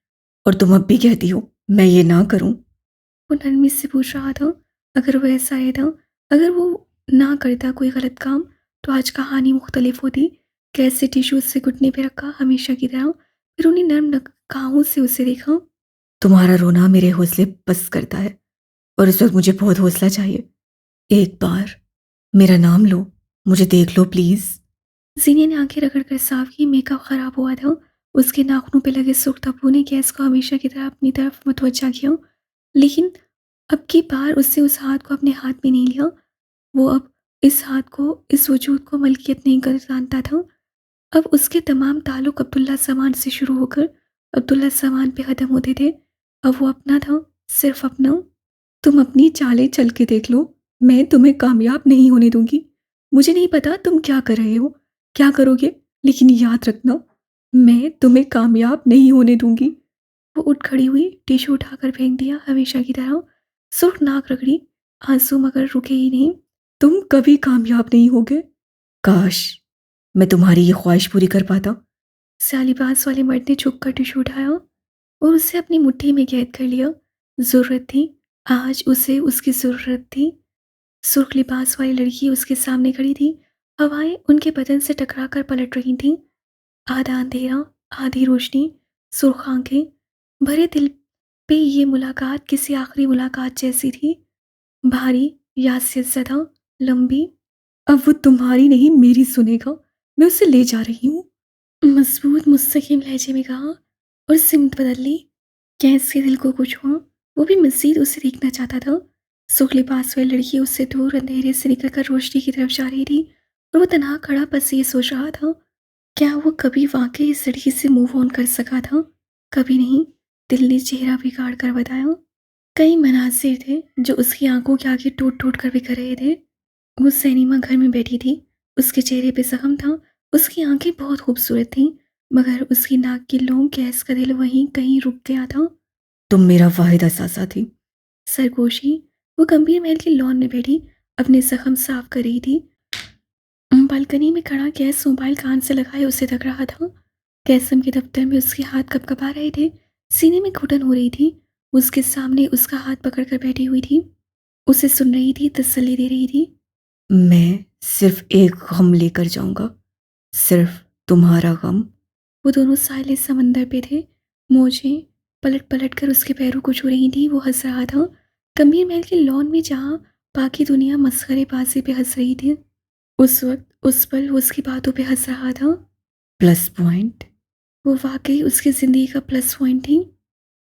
और तुम अब भी कहती हो मैं ये ना करूं। वो नरमी से पूछ रहा था, अगर वो ऐसा है था, अगर वो ना करता कोई गलत काम, तो आज कहानी मुख्तलिफ होती। कैसे टिश्यू से घुटने पे रखा हमेशा की तरह, फिर उन्हें नर्म निगाहों से उसे देखा। तुम्हारा रोना मेरे हौसले पस्त करता है और इस वक्त मुझे बहुत हौसला चाहिए। एक बार मेरा नाम लो, मुझे देख लो प्लीज। जीनिया ने आंखें रगड़कर साफ की। मेकअप खराब हुआ था। उसके नाखूनों पे लगे सुर्ख धब्बों ने गैस को हमेशा की तरह अपनी तरफ मुतवज्जा किया। लेकिन अब की बार उससे उस हाथ को अपने हाथ में नहीं लिया। वो अब इस हाथ को, इस वजूद को मलकियत नहीं कर जानता था। अब उसके तमाम ताल्लुक अब्दुल्ला सामान से शुरू होकर अब्दुल्ला सामान पे ख़त्म होते थे। अब वो अपना था, सिर्फ अपना। तुम अपनी चालें चल के देख लो, मैं तुम्हें कामयाब नहीं होने दूंगी। मुझे नहीं पता तुम क्या कर रहे हो, क्या करोगे, लेकिन याद रखना, मैं तुम्हें कामयाब नहीं होने दूंगी। वो उठ खड़ी हुई, टिश्यू उठाकर फेंक दिया हमेशा की तरह। सुर्ख नाक रगड़ी, आंसू मगर रुके ही नहीं। तुम कभी कामयाब नहीं होगे। काश मैं तुम्हारी ये ख्वाहिश पूरी कर पाता। सालिबास वाले मर्द ने झुक कर टिश्यू उठाया और उसे अपनी मुट्ठी में कैद कर लिया। जरूरत थी, आज उसे उसकी जरूरत थी। सुर्ख लिबास वाली लड़की उसके सामने खड़ी थी। हवाएं उनके बदन से टकरा कर पलट रही थीं। आधा अंधेरा, आधी रोशनी, सुर्ख आंखें, भरे दिल पे ये मुलाकात किसी आखिरी मुलाकात जैसी थी। भारी, यासियत ज़दा, लंबी। अब वो तुम्हारी नहीं मेरी सुनेगा, मैं उसे ले जा रही हूँ। मजबूत मुस्तकीम लहजे में कहा और सिमत बदल ली। कैस के दिल को कुछ हुआ, वो भी मजीद उसे देखना चाहता था। सुख लिबास वाली लड़की उससे दूर अंधेरे से निकलकर रोशनी की तरफ जा रही थी और वो तनहा खड़ा बस ये सोच रहा था, क्या वो कभी वाकई इस लड़की से मूव ऑन कर सका था? कभी नहीं। दिल ने चेहरा बिगाड़ कर बताया। कई मनाजिर थे जो उसकी आंखों के आगे टूट टूट कर बिखर रहे थे। वो सैनिमा घर में बैठी थी। उसके चेहरे पे जख्म था। उसकी आंखें बहुत खूबसूरत थीं, मगर उसकी नाक की लौंग गैस का दिल वहीं कहीं रुक गया था। तुम मेरा वाहिद असासा थी। सरगोशी। वो गंभीर महल की लॉन में बैठी अपने जख्म साफ कर रही थी। बालकनी में खड़ा गैस मोबाइल कान से लगाए उसे तक रहा था। कैसम के दफ्तर में उसके हाथ कपकपा रहे थे। सीने में घुटन हो रही थी। उसके सामने उसका हाथ पकड़कर बैठी हुई थी। उसे सुन रही थी, तसल्ली दे रही थी। मैं सिर्फ एक गम लेकर जाऊंगा, सिर्फ तुम्हारा गम। वो दोनों साहिल समंदर पे थे। मौजें पलट पलट कर उसके पैरों को छू रही थी। वो हंस रहा था। गंभीर महल के लॉन में जहाँ बाकी दुनिया मस्खरेबाजी पे हंस रही थी, उस वक्त उस पल वो उसकी बातों पे हंस रहा था। Plus point. वो वाकई उसकी ज़िंदगी का प्लस पॉइंट थी।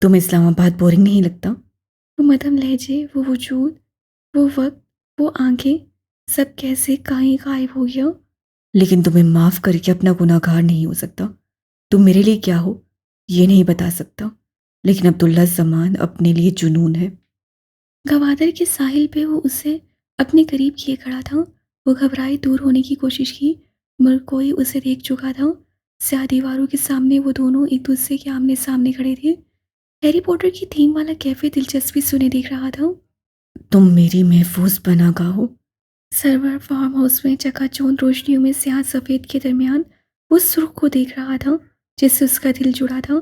तुम्हें इस्लामाबाद बोरिंग नहीं लगता? वो मदम लहजे, वो वजूद, वो वक्त, वो आंखें, सब कैसे कहीं गायब हो गया। लेकिन तुम्हें माफ करके अपना गुनाहगार नहीं हो सकता। तुम मेरे लिए क्या हो ये नहीं बता सकता, लेकिन अब्दुल्ला जमान अपने लिए जुनून है। गवादर के साहिल पे वो उसे अपने करीब किए खड़ा था। वो घबराई दूर होने की कोशिश की, मगर कोई उसे देख चुका था। स्याह दीवारों के सामने वो दोनों एक दूसरे के आमने सामने खड़े थे। हैरी पॉटर की थीम वाला कैफे दिलचस्पी से उन्हें देख रहा था। तुम मेरी महफूज पनाहगाह हो। सरवर फार्म हाउस में चकाचौंध रोशनियों में स्याह सफ़ेद के दरमियान उस सुर्ख को देख रहा था जिससे उसका दिल जुड़ा था,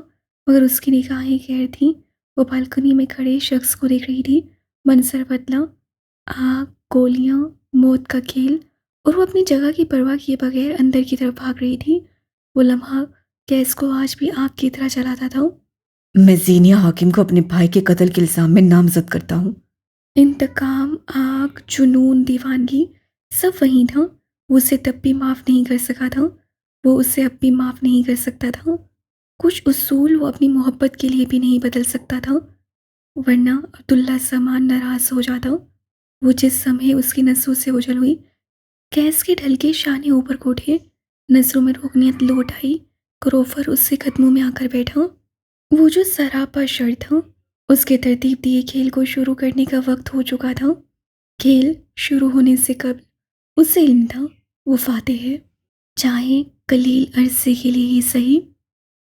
मगर उसकी निगाहें गैर थीं। वो बालकनी में खड़े शख्स को देख रही थी। मंजर बदला, आग, गोलियां, मौत का खेल, और वो अपनी जगह की परवाह किए बगैर अंदर की तरफ भाग रही थी। वो लम्हा गैस को आज भी आग की तरह जलाता था। मैं जीनिया हाकिम को अपने भाई के कत्ल के इल्जाम में नामजद करता हूँ। इंतकाम, आग, जुनून, दीवानगी, सब वहीं था। वो उसे तब भी माफ़ नहीं कर सका था। वो उसे अब भी माफ़ नहीं कर सकता था। कुछ उसूल वो अपनी मोहब्बत के लिए भी नहीं बदल सकता था, वरना अब्दुल्ला सामान नाराज़ हो जाता। वो जिस समय उसकी नसों से ओझल हुई, गैस के ढलके शाने ऊपर को उठे, नजरों में रोकनियत लौट आई। क्रोफर उससे कदमों में आकर बैठा। वो जो सरापा शर था, उसके तरतीब दिए खेल को शुरू करने का वक्त हो चुका था। खेल शुरू होने से कबल उसे इल्म था वो फातेह है, चाहे कलील अरसे के लिए ही सही।